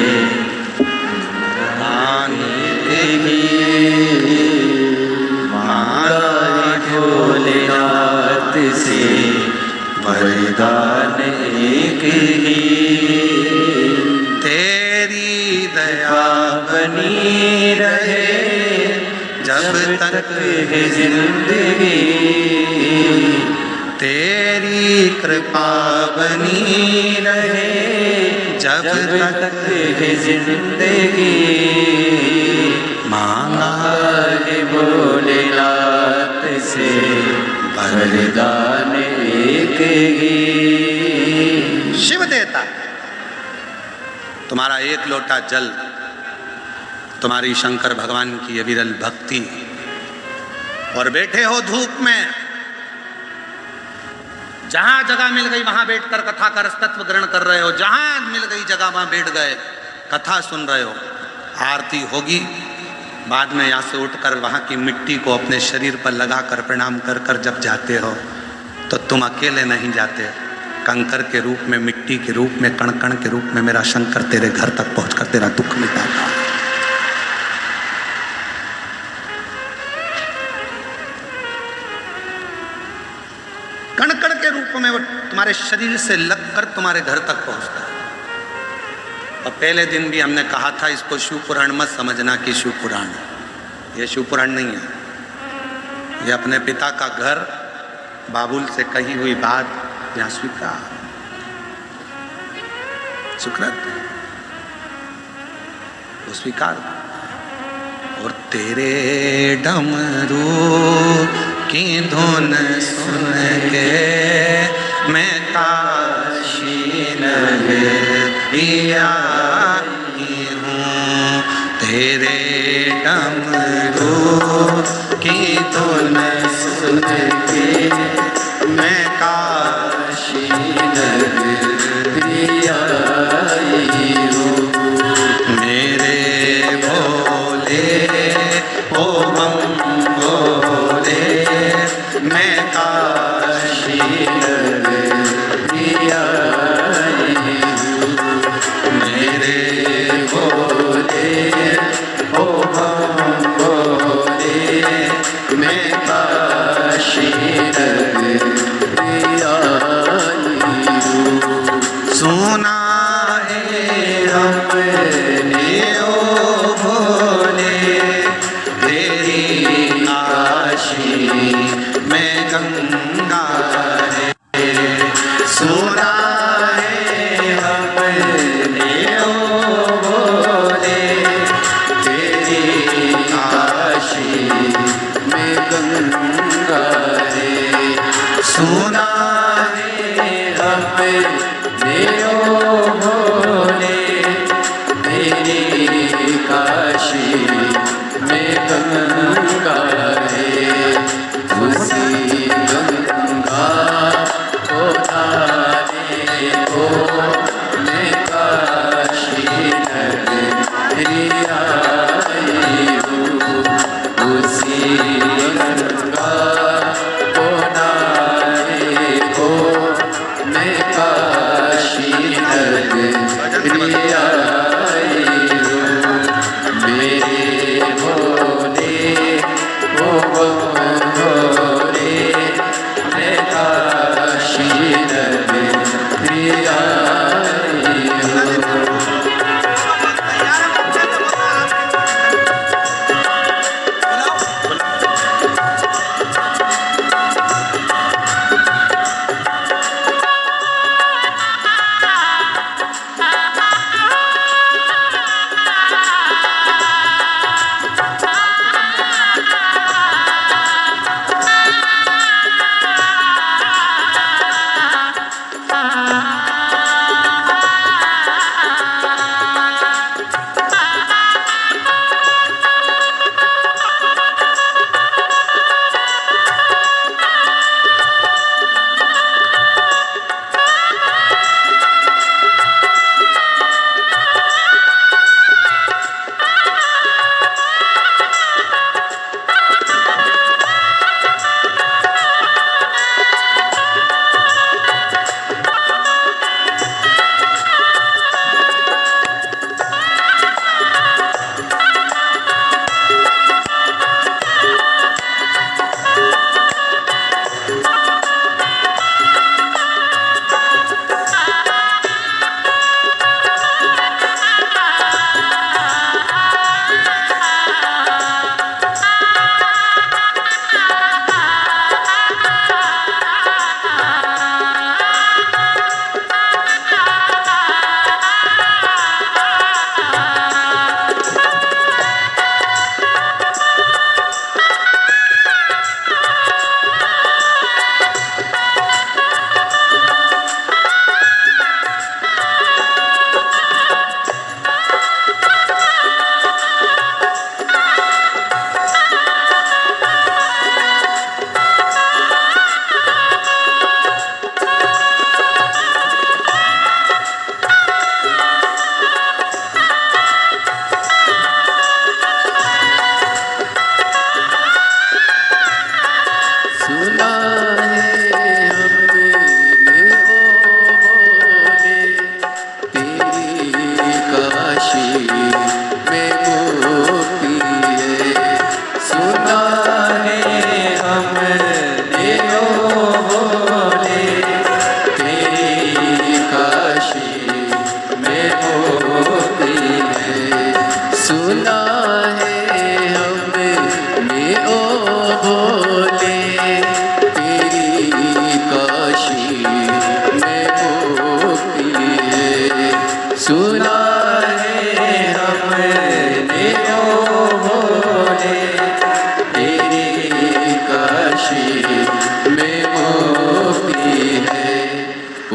मांगा है भोलेनाथ से वरदान एक ही। तेरी दया बनी रहे जब तक है जिंदगी, तेरी कृपा बनी रहे जब तक है जिंदगी। मांगा है भोलेनाथ से वरदान एक ही। शिव देता तुम्हारा एक लोटा जल, तुम्हारी शंकर भगवान की अविरल भक्ति, और बैठे हो धूप में, जहां जगह मिल गई वहां बैठकर कथा का रसतत्व ग्रहण कर रहे हो, जहां मिल गई जगह वहां बैठ गए, कथा सुन रहे हो। आरती होगी, बाद में यहाँ से उठकर वहां की मिट्टी को अपने शरीर पर लगाकर प्रणाम कर कर जब जाते हो तो तुम अकेले नहीं जाते, कंकर के रूप में, मिट्टी के रूप में, कण कण के रूप में मेरा शंकर तेरे घर तक पहुंचकर तेरा दुख मिटाता है। कण कण के रूप में वो तुम्हारे शरीर से लगकर तुम्हारे घर तक पहुंचता है। और पहले दिन भी हमने कहा था, इसको शिव पुराण मत समझना कि शिव पुराण है। ये शिव पुराण नहीं है, ये अपने पिता का घर, बाबुल से कही हुई बात यहाँ स्वीकार सुकृत वो स्वीकार। और तेरे डमरू की धुन सुन के मैं काशी नगरी आई हूँ, तेरे डमरू की धुन सुन के मैं काशी नगरी आई हूँ। मेरे भोले ओ हम भोले मैं काशी नगरी आई हूँ। मेरे भोले ओ हम भोले मैं काशी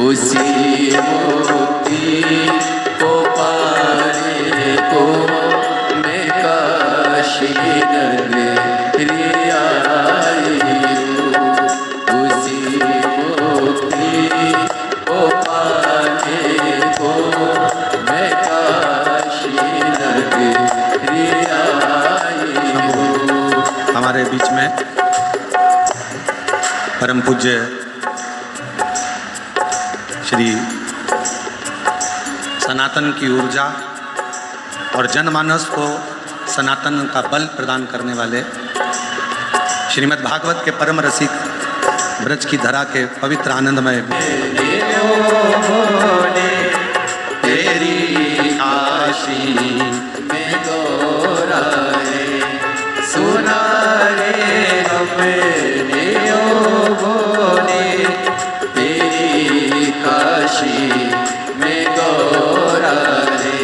उसी मुक्ति को पाने को मैं काशी नगरी आई हूँ। उसी मुक्ति को पाने को मैं काशी नगरी आई हूँ। हमारे बीच में परम पूज्य श्री सनातन की ऊर्जा और जनमानस को सनातन का बल प्रदान करने वाले श्रीमद् भागवत के परम रसिक ब्रज की धरा के पवित्र आनंदमय तेरी काशी में गौराए सुना रे हमने ओ भोले तेरी काशी में गौराए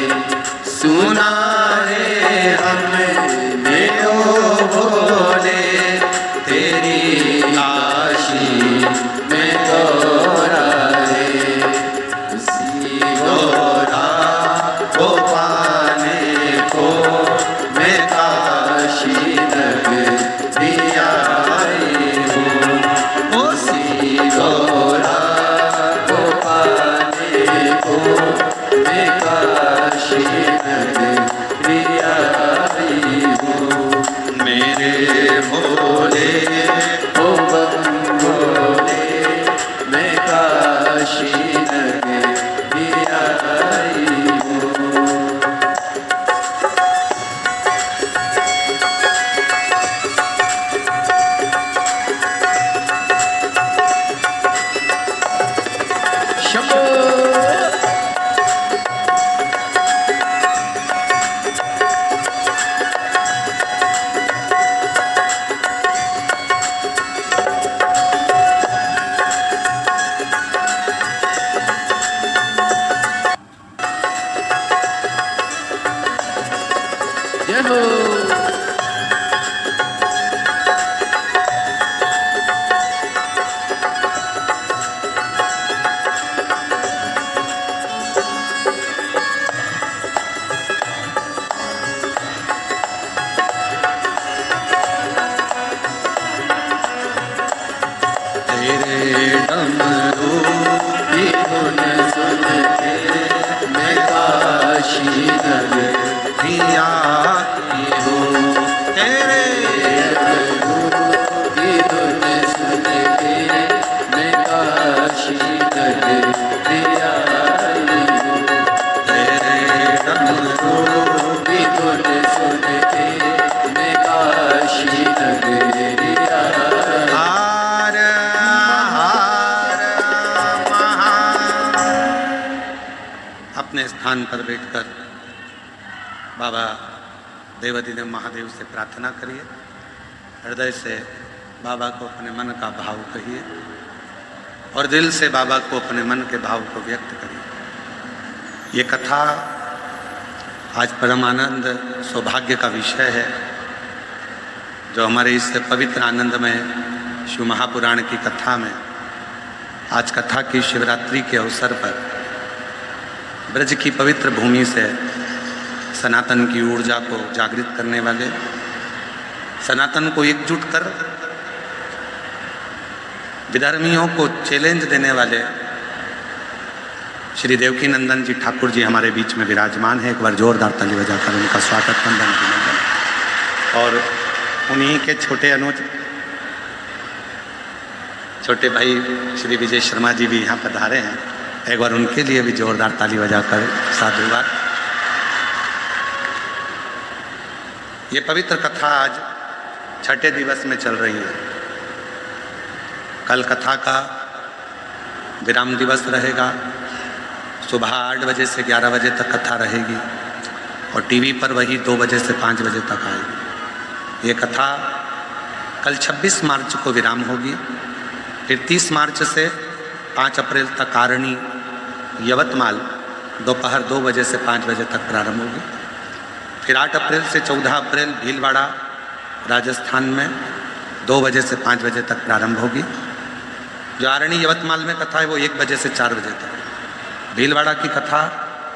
सुना रे हमने ओ भोले तेरी काशी में गौराए उसी गौरा को पाने को मैं काशी नगरी आई हूँ। उसी गौरा को पाने को मैं काशी नगरी आई हूँ। मेरे भोले ओ बम भोले मैं काशी नगरी आई हूँ। शंभो जय हो। तेरे डमरू की धुन सुन के मैं काशी नगरी आई हूँ। तेरे की धुन सुन के मैं काशी नगरी आई हूँ। तेरे डमरू की धुन सुन के मैं काशी नगरी आई हूँ। हार हार महा। अपने स्थान पर बैठकर बाबा देवाधिदेव महादेव से प्रार्थना करिए। हृदय से बाबा को अपने मन का भाव कहिए और दिल से बाबा को अपने मन के भाव को व्यक्त करिए। ये कथा आज परमानंद सौभाग्य का विषय है, जो हमारे इस पवित्र आनंदमय शिव महापुराण की कथा में आज कथा की शिवरात्रि के अवसर पर ब्रज की पवित्र भूमि से सनातन की ऊर्जा को जागृत करने वाले, सनातन को एकजुट कर विधर्मियों को चैलेंज देने वाले श्री देवकी नंदन जी ठाकुर जी हमारे बीच में विराजमान है। एक बार जोरदार ताली बजाकर उनका स्वागत वंदन करेंगे। और उन्हीं के छोटे अनुज छोटे भाई श्री विजय शर्मा जी भी यहाँ पधारे हैं। एक बार उनके लिए भी जोरदार ताली बजाकर साधुवाद। ये पवित्र कथा आज छठे दिवस में चल रही है। कल कथा का विराम दिवस रहेगा। सुबह 8 बजे से 11 बजे तक कथा रहेगी और टीवी पर वही 2 बजे से 5 बजे तक आएगी। ये कथा कल 26 मार्च को विराम होगी। फिर 30 मार्च से 5 अप्रैल तक कारणी यवतमाल दोपहर 2 बजे से 5 बजे तक प्रारंभ होगी। फिर 8 अप्रैल से 14 अप्रैल भीलवाड़ा राजस्थान में 2 बजे से 5 बजे तक प्रारंभ होगी। जो आरणी यवतमाल में कथा है वो 1 बजे से 4 बजे तक, भीलवाड़ा की कथा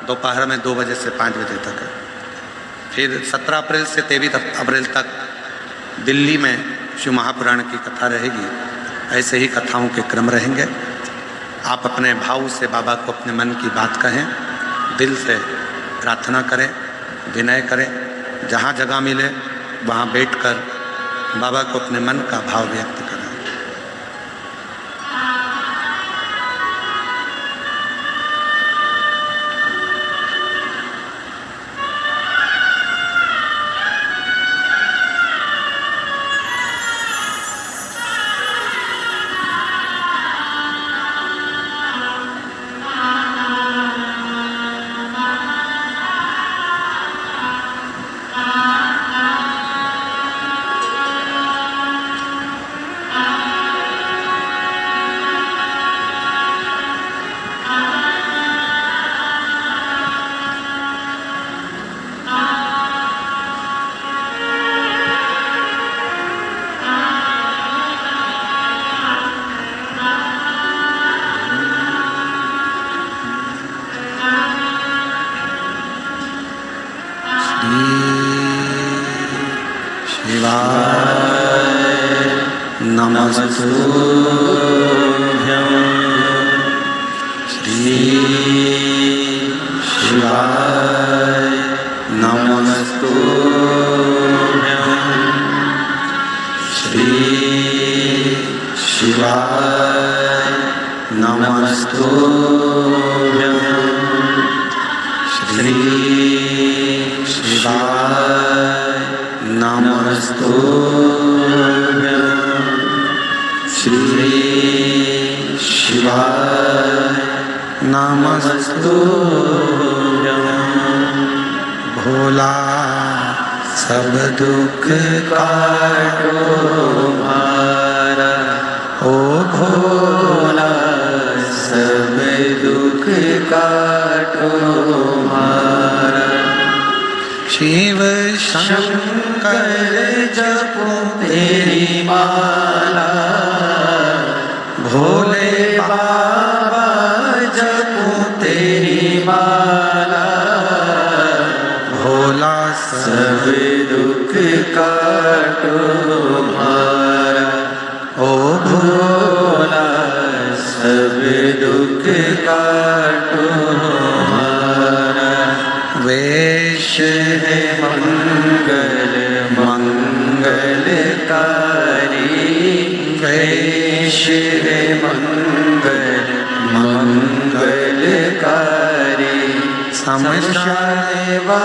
दोपहर में 2 बजे से 5 बजे तक है। फिर 17 अप्रैल से 23 अप्रैल तक दिल्ली में शिव महापुराण की कथा रहेगी। ऐसे ही कथाओं के क्रम रहेंगे। आप अपने भाव से बाबा को अपने मन की बात कहें, दिल से प्रार्थना करें, विनय करें। जहाँ जगह मिले वहाँ बैठकर बाबा को अपने मन का भाव व्यक्त करें। नमस्तुभ्यं श्री शिवाय नमस्तुभ्यं श्री शिवाय नमस्तुभ्यं श्री शिवाय नमस्तुभ्यं श्री शिवाय नमस्तुभ्यं। भोला सब दुख काटो मारा, ओ भोला सब दुख काटो मारा। शिव शंकर जपो तेरी माला, भोले बाबा जपो तेरी माला। भोला सब दुख काटो मारा, ओ भोला सब दुख काटो मारा। वेश है मंगल मंगलकारी, वेश है मंगल मंगलकारी। शमशानवासी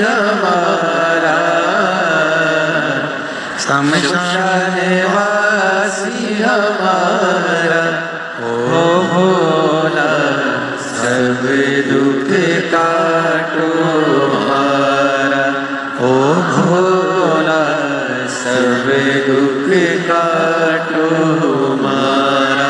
हमारा, शमशानवासी हमारा। ओ भोला सब दुख काटो हमारा, ओ भोला सब दुख काटो हमारा।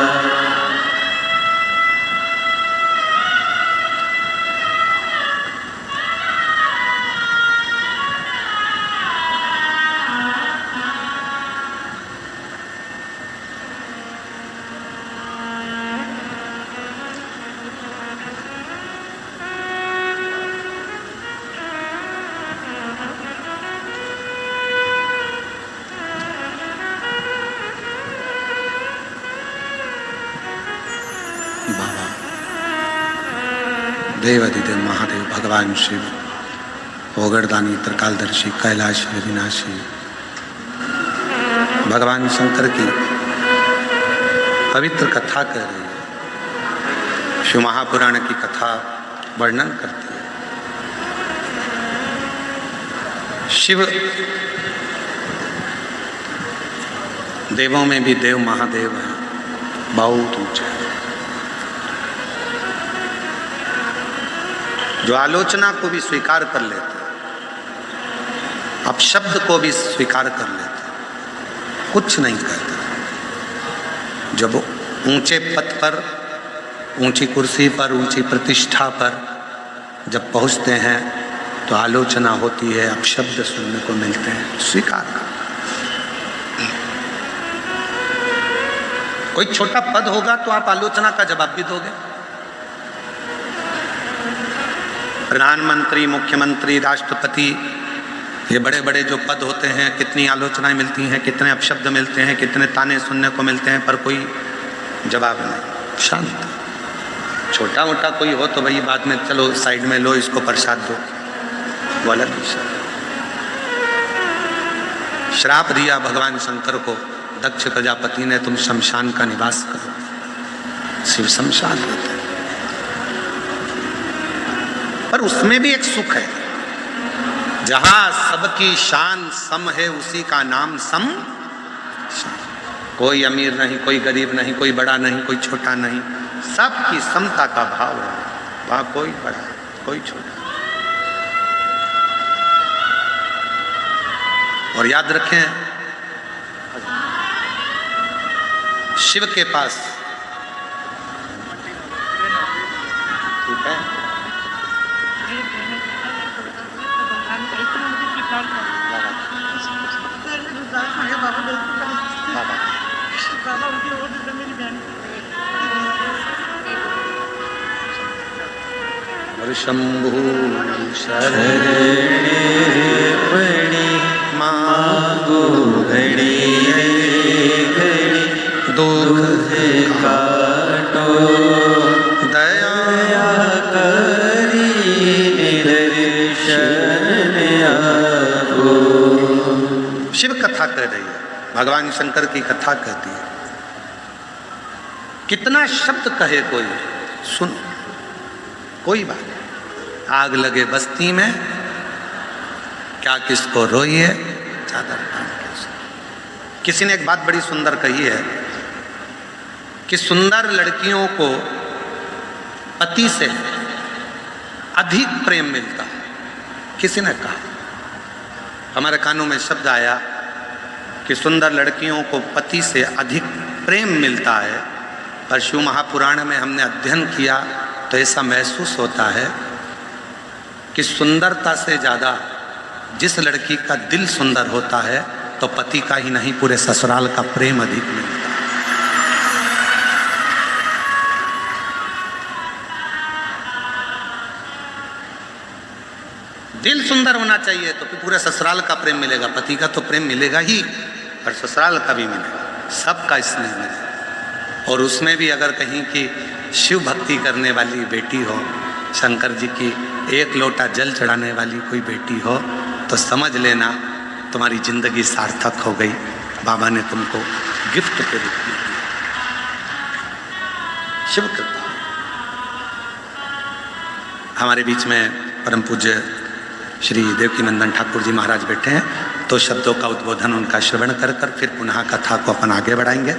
देवाधिदेव महादेव भगवान शिव, ओगरदानी त्रिकालदर्शी कैलाश विनाशी भगवान शंकर की पवित्र कथा कह रही है। शिव महापुराण की कथा वर्णन करती है। शिव देवों में भी देव महादेव है, बहुत ऊंचे है। जो आलोचना को भी स्वीकार कर लेते, अपशब्द को भी स्वीकार कर लेते, कुछ नहीं कहते। जब ऊंचे पद पर, ऊंची कुर्सी पर, ऊंची प्रतिष्ठा पर जब पहुंचते हैं तो आलोचना होती है, अपशब्द सुनने को मिलते हैं, स्वीकार कर। कोई छोटा पद होगा तो आप आलोचना का जवाब भी दोगे। प्रधानमंत्री, मुख्यमंत्री, राष्ट्रपति, ये बड़े बड़े जो पद होते हैं, कितनी आलोचनाएं मिलती हैं, कितने अपशब्द मिलते हैं, कितने ताने सुनने को मिलते हैं, पर कोई जवाब नहीं, शांत। छोटा मोटा कोई हो तो भाई बाद में चलो साइड में लो, इसको प्रसाद दो, वो अलग विषय। श्राप दिया भगवान शंकर को दक्ष प्रजापति ने, तुम शमशान का निवास करो। शिव शमशान रहते हैं, पर उसमें भी एक सुख है। जहां सबकी शान सम है, उसी का नाम सम शान। कोई अमीर नहीं, कोई गरीब नहीं, कोई बड़ा नहीं, कोई छोटा नहीं, सबकी समता का भाव है। वहां कोई बड़ा, कोई छोटा। और याद रखें, शिव के पास, ठीक है, शंभु शरणे पड़ी मांगो घड़ी घड़ी, दुख काटो दया करी निदर्शन आपो। शिव कथा कह रही है, भगवान शंकर की कथा कहती है। कितना शब्द कहे कोई, सुन, कोई बात। आग लगे बस्ती में, क्या किसको रोइए, चादर तान के। किसी ने एक बात बड़ी सुंदर कही है कि सुंदर लड़कियों को पति से अधिक प्रेम मिलता है। किसी ने कहा, हमारे कानों में शब्द आया कि सुंदर लड़कियों को पति से अधिक प्रेम मिलता है। पर शिव महापुराण में हमने अध्ययन किया तो ऐसा महसूस होता है कि सुंदरता से ज़्यादा जिस लड़की का दिल सुंदर होता है तो पति का ही नहीं, पूरे ससुराल का प्रेम अधिक मिलता है। दिल सुंदर होना चाहिए तो पूरे ससुराल का प्रेम मिलेगा। पति का तो प्रेम मिलेगा ही, और ससुराल का भी मिलेगा, सबका स्नेह मिलेगा। और उसमें भी अगर कहीं की शिव भक्ति करने वाली बेटी हो, शंकर जी की एक लोटा जल चढ़ाने वाली कोई बेटी हो, तो समझ लेना तुम्हारी जिंदगी सार्थक हो गई। बाबा ने तुमको गिफ्ट के रूप में दिया। शिव कृपा। हमारे बीच में परम पूज्य श्री देवकीनंदन ठाकुर जी महाराज बैठे हैं, तो शब्दों का उद्बोधन उनका श्रवण कर कर फिर पुनः कथा को अपन आगे बढ़ाएंगे।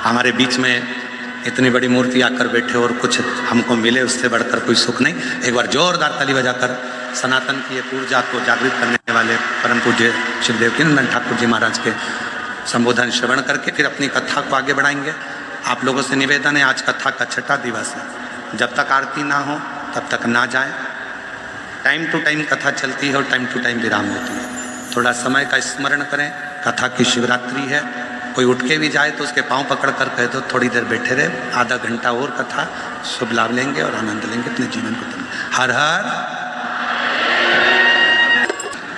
हमारे बीच में इतनी बड़ी मूर्ति आकर बैठे और कुछ हमको मिले, उससे बढ़कर कोई सुख नहीं। एक बार जोरदार ताली बजाकर सनातन की एक ऊर्जा को जागृत करने वाले परम पूज्य श्री देवकीनंदन ठाकुर जी महाराज के संबोधन श्रवण करके फिर अपनी कथा को आगे बढ़ाएंगे। आप लोगों से निवेदन है, आज कथा का 6ठा दिवस है। जब तक आरती ना हो तब तक ना जाएं। टाइम टू टाइम कथा चलती है और टाइम टू टाइम विराम होती है। थोड़ा समय का स्मरण करें। कथा की शिवरात्रि है, कोई उठ के भी जाए तो उसके पांव पकड़ कर कह दो थोड़ी देर बैठे रहे, आधा घंटा और कथा, शुभ लाभ लेंगे और आनंद लेंगे अपने जीवन को। हर हर।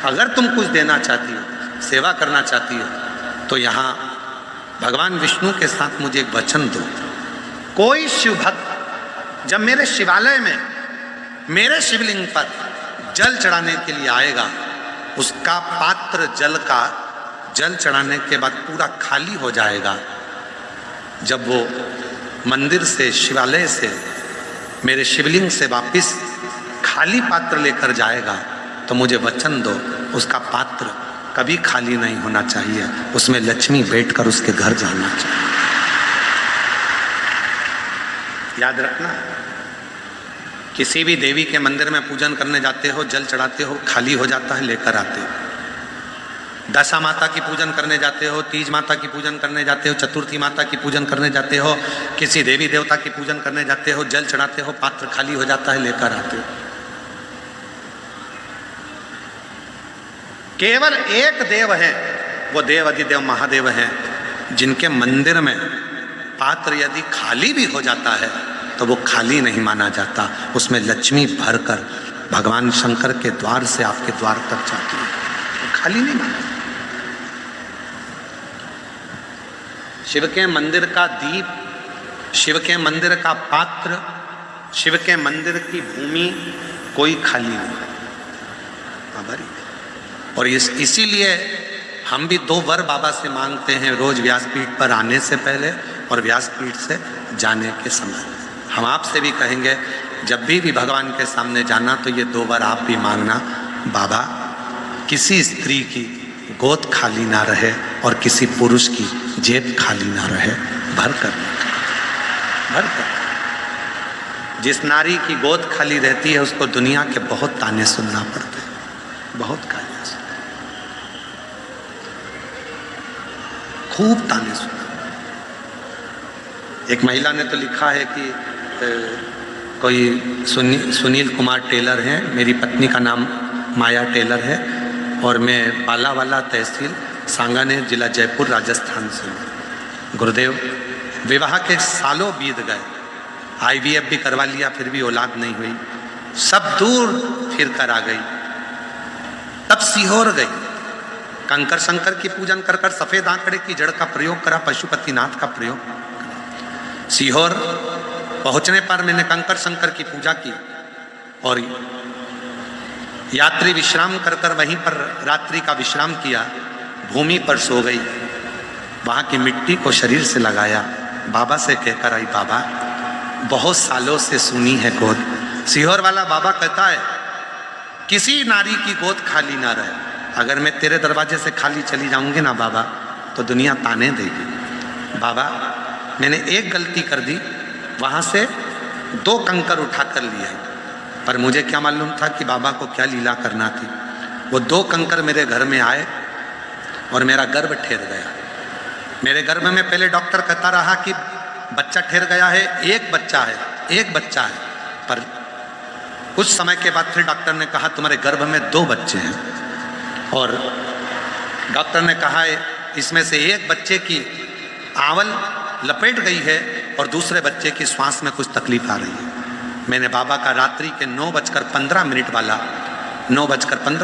अगर तुम कुछ देना चाहती हो, सेवा करना चाहती हो, तो यहाँ भगवान विष्णु के साथ मुझे एक वचन दो। कोई शिव भक्त जब मेरे शिवालय में मेरे शिवलिंग पर जल चढ़ाने के लिए आएगा, उसका पात्र जल का जल चढ़ाने के बाद पूरा खाली हो जाएगा। जब वो मंदिर से, शिवालय से, मेरे शिवलिंग से वापिस खाली पात्र लेकर जाएगा, तो मुझे वचन दो उसका पात्र कभी खाली नहीं होना चाहिए, उसमें लक्ष्मी बैठकर उसके घर जाना चाहिए। याद रखना, किसी भी देवी के मंदिर में पूजन करने जाते हो, जल चढ़ाते हो, खाली हो जाता है, लेकर आते हो। दशा माता की पूजन करने जाते हो, तीज माता की पूजन करने जाते हो, चतुर्थी माता की पूजन करने जाते हो, किसी देवी देवता की पूजन करने जाते हो, जल चढ़ाते हो, पात्र खाली हो जाता है, लेकर आते हो। केवल एक देव है, वो देव अधिदेव महादेव हैं, जिनके मंदिर में पात्र यदि खाली भी हो जाता है तो वो खाली नहीं माना जाता, उसमें लक्ष्मी भरकर भगवान शंकर के द्वार से आपके द्वार तक जाती है, वो खाली नहीं माना। शिव के मंदिर का दीप, शिव के मंदिर का पात्र, शिव के मंदिर की भूमि कोई खाली नहीं, आभारी। और इसीलिए हम भी 2 वर बाबा से मांगते हैं रोज व्यासपीठ पर आने से पहले और व्यासपीठ से जाने के समय। हम आपसे भी कहेंगे जब भी भगवान के सामने जाना तो ये 2 वर आप भी मांगना, बाबा किसी स्त्री की गोद खाली ना रहे और किसी पुरुष की जेब खाली ना रहे, भर कर। जिस नारी की गोद खाली रहती है उसको दुनिया के बहुत ताने सुनना पड़ते हैं, बहुत गालियां सुनना, खूब ताने सुनना। एक महिला ने तो लिखा है कि कोई सुनील कुमार टेलर हैं, मेरी पत्नी का नाम माया टेलर है और मैं बालावाला तहसील सांगानेर जिला जयपुर राजस्थान से हूँ। गुरुदेव विवाह के सालों बीत गए, IVF भी करवा लिया फिर भी औलाद नहीं हुई, सब दूर फिर कर आ गई, तब सीहोर गई, कंकर शंकर की पूजन कर कर सफेद आंकड़े की जड़ का प्रयोग करा, पशुपतिनाथ का प्रयोग करा। सीहोर पहुंचने पर मैंने कंकर शंकर की पूजा की और यात्री विश्राम कर कर वहीं पर रात्रि का विश्राम किया, भूमि पर सो गई, वहां की मिट्टी को शरीर से लगाया, बाबा से कहकर आई, बाबा बहुत सालों से सुनी है गोद। सीहोर वाला बाबा कहता है किसी नारी की गोद खाली ना रहे, अगर मैं तेरे दरवाजे से खाली चली जाऊंगी ना बाबा तो दुनिया ताने देगी। बाबा मैंने एक गलती कर दी, वहां से 2 कंकर उठा कर लिए, पर मुझे क्या मालूम था कि बाबा को क्या लीला करना थी। वो 2 कंकर मेरे घर में आए और मेरा गर्भ ठहर गया। मेरे गर्भ में पहले डॉक्टर कहता रहा कि बच्चा ठहर गया है, एक बच्चा है, पर कुछ समय के बाद फिर डॉक्टर ने कहा तुम्हारे गर्भ में 2 बच्चे हैं और डॉक्टर ने कहा है इसमें से एक बच्चे की आवल लपेट गई है और दूसरे बच्चे की श्वास में कुछ तकलीफ आ रही है। मैंने बाबा का रात्रि के 9:15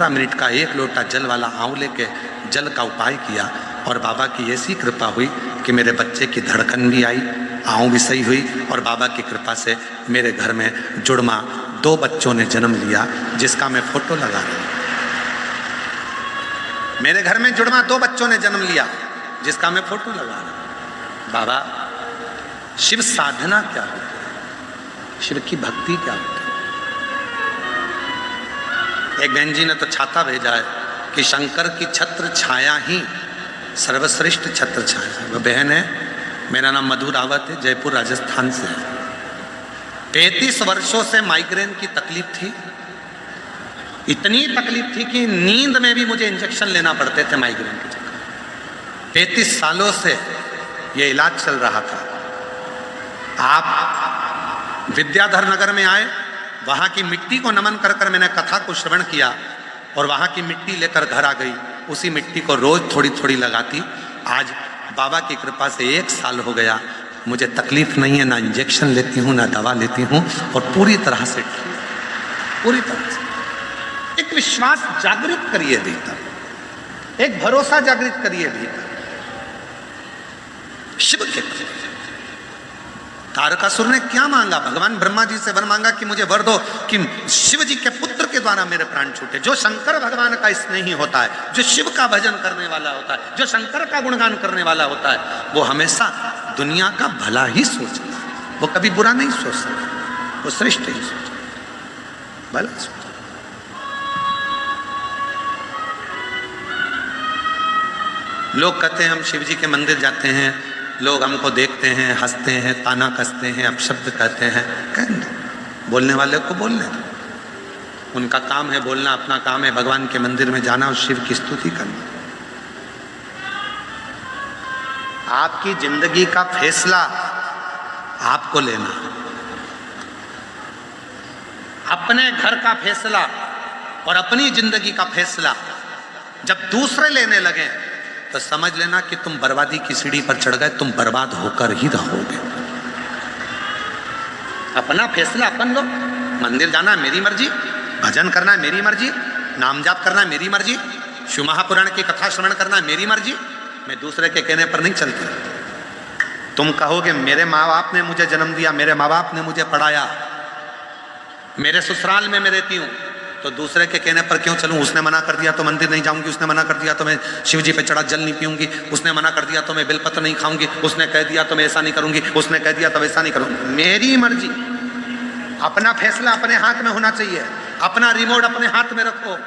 मिनट का 1 लोटा जल वाला आंवले के जल का उपाय किया और बाबा की ऐसी कृपा हुई कि मेरे बच्चे की धड़कन भी आई, आँव भी सही हुई और बाबा की कृपा से मेरे घर में जुड़मा 2 बच्चों ने जन्म लिया, जिसका मैं फोटो लगा रहा हूँ। मेरे घर में जुड़मा 2 बच्चों ने जन्म लिया, जिसका मैं फोटो लगा रहा हूँ। बाबा शिव साधना क्या होती है, शिव की भक्ति क्या होती है। एक बहन जी ने तो छाता भेजा है कि शंकर की छत्र छाया ही सर्वश्रेष्ठ छत्र छाया है। वह बहन है, मेरा नाम मधु रावत है, जयपुर राजस्थान से है। 35 वर्षों से माइग्रेन की तकलीफ थी, इतनी तकलीफ थी कि नींद में भी मुझे इंजेक्शन लेना पड़ते थे माइग्रेन के चक्कर। 33 सालों से ये इलाज चल रहा था। आप विद्याधर नगर में आए, वहां की मिट्टी को नमन कर कर मैंने कथा को श्रवण किया और वहां की मिट्टी लेकर घर आ गई। उसी मिट्टी को रोज थोड़ी थोड़ी लगाती। आज बाबा की कृपा से 1 साल हो गया, मुझे तकलीफ नहीं है, ना इंजेक्शन लेती हूँ ना दवा लेती हूँ और पूरी तरह से पूरी तरह से एक विश्वास जागृत करिए भीतर, एक भरोसा जागृत करिए भीतर शिव के प्रति। तारकासुर ने क्या मांगा? भगवान ब्रह्मा जी से वर मांगा कि मुझे वर दो कि शिव जी के पुत्र के द्वारा मेरे प्राण छूटे। जो शंकर भगवान का स्नेही होता है, जो शिव का भजन करने वाला होता है, जो शंकर का गुणगान करने वाला होता है, वो हमेशा दुनिया का भला ही सोचता है, वो कभी बुरा नहीं सोच सकता, वो श्रेष्ठ ही सोचता, भला सोचता। लोग कहते हैं हम शिव जी के मंदिर जाते हैं, लोग हमको देखते हैं, हंसते हैं, ताना कसते हैं, अपशब्द कहते हैं, कहने दो, बोलने वाले को बोलने दो। उनका काम है बोलना, अपना काम है भगवान के मंदिर में जाना और शिव की स्तुति करना। आपकी जिंदगी का फैसला आपको लेना, अपने घर का फैसला और अपनी जिंदगी का फैसला जब दूसरे लेने लगे तो समझ लेना कि तुम बर्बादी की सीढ़ी पर चढ़ गए, तुम बर्बाद होकर ही रहोगे। अपना फैसला अपन लो। मंदिर जाना मेरी मर्जी, भजन करना मेरी मर्जी, नाम जाप करना मेरी मर्जी, शिव महापुराण की कथा श्रवण करना मेरी मर्जी। मैं दूसरे के कहने पर नहीं चलती। तुम कहोगे मेरे माँ बाप ने मुझे जन्म दिया, मेरे माँ बाप ने मुझे पढ़ाया, मेरे ससुराल में मैं रहती हूँ, तो दूसरे के कहने पर क्यों चलूं? उसने मना कर दिया तो मंदिर नहीं जाऊंगी, उसने मना कर दिया तो मैं शिव जी पे चढ़ा जल नहीं पीऊंगी, उसने मना कर दिया तो मैं बेलपत्र नहीं खाऊंगी, उसने कह दिया तो मैं ऐसा नहीं करूंगी, उसने कह दिया तो वैसा नहीं करूंगी। मेरी मर्जी। अपना फैसला अपने हाथ में होना चाहिए। अपना रिमोट अपने हाथ में रखो।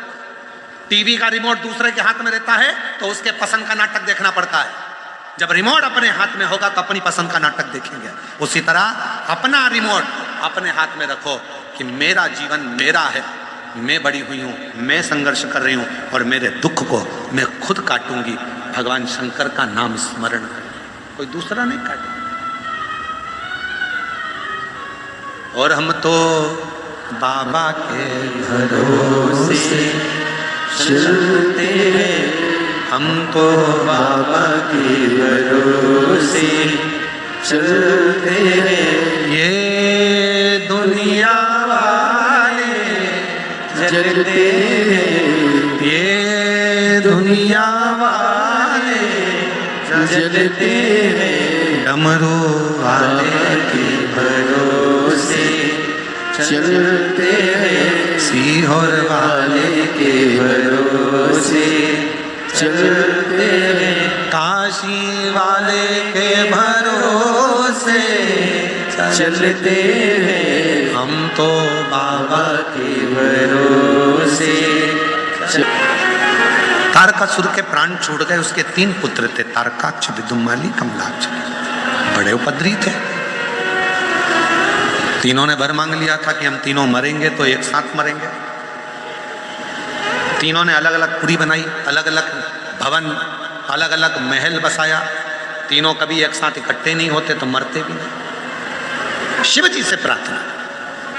टीवी का रिमोट दूसरे के हाथ में रहता है तो उसके पसंद का नाटक देखना पड़ता है। जब रिमोट अपने हाथ में होगा तो अपनी पसंद का नाटक देखेंगे। उसी तरह अपना रिमोट अपने हाथ में रखो कि मेरा जीवन मेरा है, मैं बड़ी हुई हूँ, मैं संघर्ष कर रही हूँ और मेरे दुख को मैं खुद काटूंगी। भगवान शंकर का नाम स्मरण कर, कोई दूसरा नहीं काटे। और हम तो बाबा के भरोसे चलते हैं, हम तो बाबा के भरोसे चलते हैं। ये दुनिया वाले जलते हैं, ये दुनिया वाले जलते हैं। डमरू वाले के भरोसे चलते हैं, सीहोर वाले के भरोसे चलते हैं, काशी वाले के भरोसे चलते हैं। हम तो बाबा के भरोसे। तारकासुर के प्राण छूट गए। उसके 3 पुत्र थे, तारकाक्ष, विदुमाली, कमलाक्ष। बड़े उपद्रवी थे। तीनों ने वर मांग लिया था कि हम तीनों मरेंगे तो एक साथ मरेंगे। तीनों ने अलग अलग पुरी बनाई, अलग अलग भवन, अलग अलग महल बसाया। तीनों कभी एक साथ इकट्ठे नहीं होते तो मरते भी नहीं। शिव जी से प्रार्थना,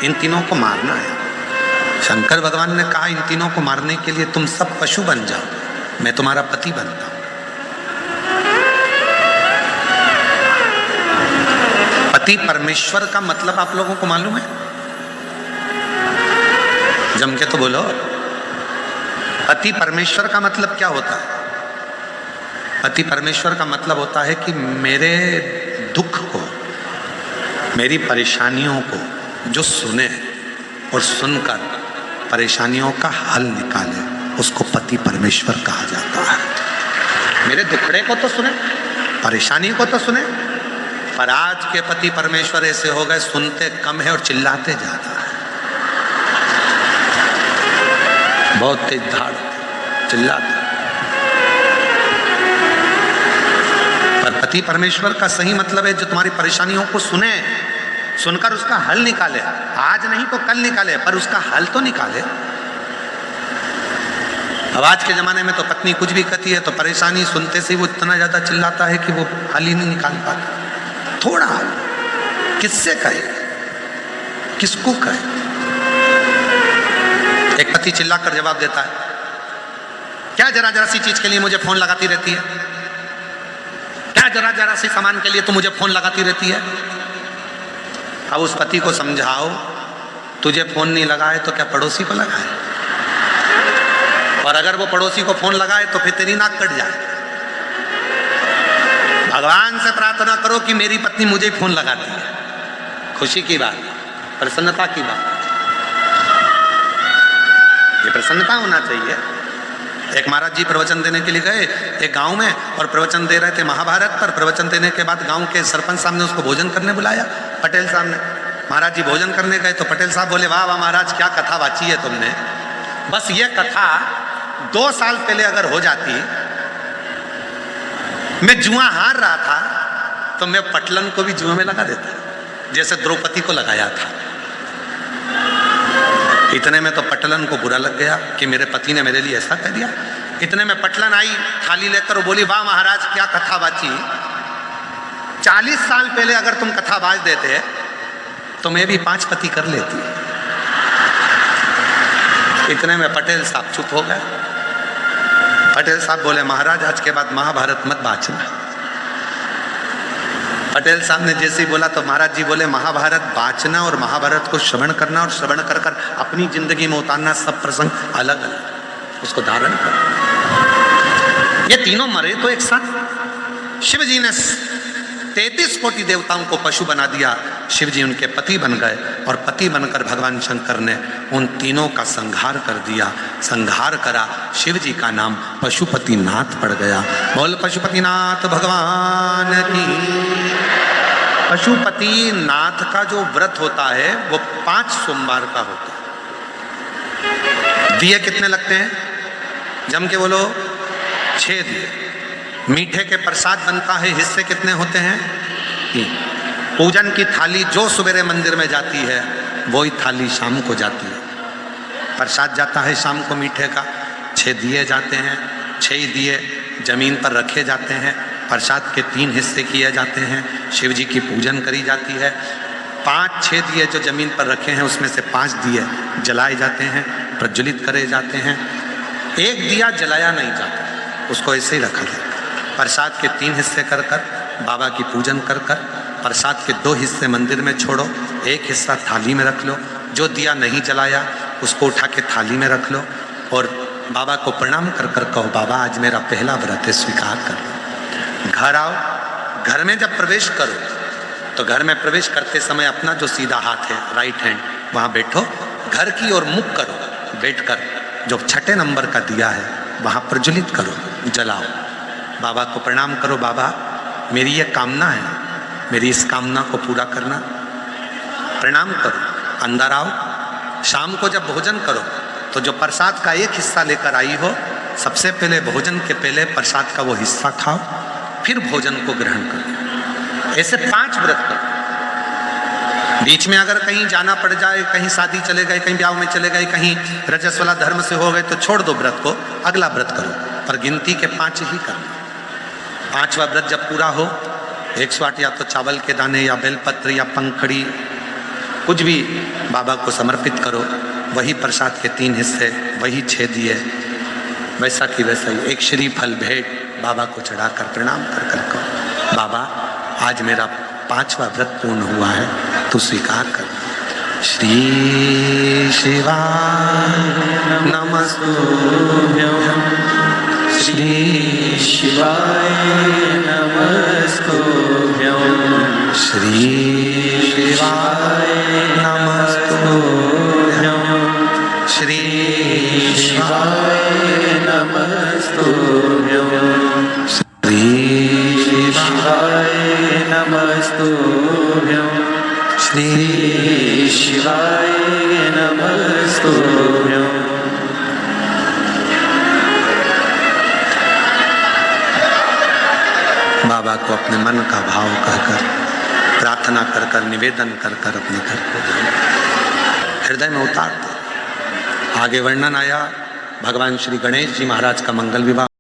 इन तीनों को मारना है। शंकर भगवान ने कहा इन तीनों को मारने के लिए तुम सब पशु बन जाओ, मैं तुम्हारा पति बनता हूं। पति परमेश्वर का मतलब आप लोगों को मालूम है? जम के तो बोलो। पति परमेश्वर का मतलब क्या होता है? पति परमेश्वर का मतलब होता है कि मेरे दुख को, मेरी परेशानियों को जो सुने और सुनकर परेशानियों का हल निकाले, उसको पति परमेश्वर कहा जाता है। मेरे दुखड़े को तो सुने, परेशानी को तो सुने। पर आज के पति परमेश्वर ऐसे हो गए, सुनते कम है और चिल्लाते ज्यादा है। बहुत तेज धाड़, चिल्लाते। पर पति परमेश्वर का सही मतलब है जो तुम्हारी परेशानियों को सुने, सुनकर उसका हल निकाले। आज नहीं तो कल निकाले, पर उसका हल तो निकाले। अब आज के जमाने में तो पत्नी कुछ भी कहती है तो परेशानी सुनते से वो इतना ज्यादा चिल्लाता है कि वो हल ही नहीं निकाल पाता। थोड़ा हल किससे कहे, किसको कहे? एक पति चिल्लाकर जवाब देता है, क्या जरा जरा सी चीज के लिए मुझे फोन लगाती रहती है? क्या जरा जरा सी सामान के लिए तू मुझे फोन लगाती रहती है? अब उस पति को समझाओ, तुझे फोन नहीं लगाए तो क्या पड़ोसी को लगाए? और अगर वो पड़ोसी को फोन लगाए तो फिर तेरी नाक कट जाए। भगवान से प्रार्थना करो कि मेरी पत्नी मुझे फोन लगाती है। खुशी की बात, प्रसन्नता की बात, ये प्रसन्नता होना चाहिए। एक महाराज जी प्रवचन देने के लिए गए एक गांव में और प्रवचन दे रहे थे महाभारत पर। प्रवचन देने के बाद गांव के सरपंच साहब ने उसको भोजन करने बुलाया, पटेल साहब ने। महाराज जी भोजन करने गए तो पटेल साहब बोले, वाह वाह महाराज, क्या कथा वाची है तुमने। बस ये कथा 2 साल पहले अगर हो जाती, मैं जुआ हार रहा था तो मैं पटलन को भी जुए में लगा देता, जैसे द्रौपदी को लगाया था। इतने में तो पटलन को बुरा लग गया कि मेरे पति ने मेरे लिए ऐसा कह दिया। इतने में पटलन आई थाली लेकर और बोली, वाह महाराज, क्या कथा बाची। 40 साल पहले अगर तुम कथा बाज देते तो मैं भी 5 पति कर लेती। इतने में पटेल साहब चुप हो गए। पटेल साहब बोले महाराज आज के बाद महाभारत मत बाँचना। पटेल साहब ने जैसे ही बोला तो महाराज जी बोले महाभारत बाँचना और महाभारत को श्रवण करना और श्रवण कर कर अपनी जिंदगी में उतारना, सब प्रसंग अलग अलग, उसको धारण कर। ये तीनों मरे तो एक साथ। शिव जी ने 33 कोटि देवताओं को पशु बना दिया, शिव जी उनके पति बन गए और पति बनकर भगवान शंकर ने उन तीनों का संहार कर दिया। संहार करा, शिव जी का नाम पशुपतिनाथ पड़ गया। बोल पशुपतिनाथ भगवान की। पशुपतिनाथ का जो व्रत होता है वो 5 सोमवार का होता है। दिए कितने लगते हैं? जम के बोलो 6 दिए। मीठे के प्रसाद बनता है, हिस्से कितने होते हैं? 3। पूजन की थाली जो सवेरे मंदिर में जाती है वही थाली शाम को जाती है। प्रसाद जाता है शाम को मीठे का, 6 दिए जाते हैं। 6 दिए जमीन पर रखे जाते हैं। प्रसाद के 3 हिस्से किए जाते हैं। शिव जी की पूजन करी जाती है। 5-6 दिए जो जमीन पर रखे हैं उसमें से 5 दिए जलाए जाते हैं, प्रज्वलित करे जाते हैं। 1 दिया जलाया नहीं जाता, उसको ऐसे ही रखा जाता है। प्रसाद के 3 हिस्से कर कर बाबा की पूजन कर कर प्रसाद के 2 हिस्से मंदिर में छोड़ो, 1 हिस्सा थाली में रख लो। जो दिया नहीं जलाया उसको उठा के थाली में रख लो और बाबा को प्रणाम कर कर कहो बाबा आज मेरा पहला व्रत है, स्वीकार कर लो। घर आओ, घर में जब प्रवेश करो तो घर में प्रवेश करते समय अपना जो सीधा हाथ है राइट हैंड वहाँ बैठो, घर की ओर मुख करो, बैठकर जो 6ठे नंबर का दिया है वहाँ प्रज्वलित करो, जलाओ। बाबा को प्रणाम करो, बाबा मेरी ये कामना है, मेरी इस कामना को पूरा करना। प्रणाम करो, अंदर आओ। शाम को जब भोजन करो तो जो प्रसाद का 1 हिस्सा लेकर आई हो, सबसे पहले भोजन के पहले प्रसाद का वो हिस्सा खाओ, फिर भोजन को ग्रहण करो। ऐसे 5 व्रत करो। बीच में अगर कहीं जाना पड़ जाए, कहीं शादी चले गए, कहीं ब्याह में चले गए, कहीं रजस्वला धर्म से हो गए तो छोड़ दो व्रत को, अगला व्रत करो, पर गिनती के 5 ही करना। 5वां व्रत जब पूरा हो 108 या तो चावल के दाने या बेलपत्र या पंखड़ी कुछ भी बाबा को समर्पित करो। वही प्रसाद के 3 हिस्से, वही 6 दिए, वैसा कि वैसा ही 1 श्रीफल भेंट बाबा को चढ़ाकर प्रणाम कर कर कहो बाबा आज मेरा 5वां व्रत पूर्ण हुआ है, तू स्वीकार कर। श्री शिवाय नमस्तुभ्यं, श्री शिवाय नमस्तुभ्यं, श्री शिवाय नमस्तुभ्यं, श्री शिवाय नमस्तुभ्यं, श्री शिवाय नमस्तुभ्यं, श्री शिवाय नमस्तुभ्यं। बाबा को अपने मन का भाव कहकर, प्रार्थना कर कर, निवेदन कर कर अपने घर को जाओ, हृदय में उतार दो। आगे वर्णन आया भगवान श्री गणेश जी महाराज का मंगल विवाह।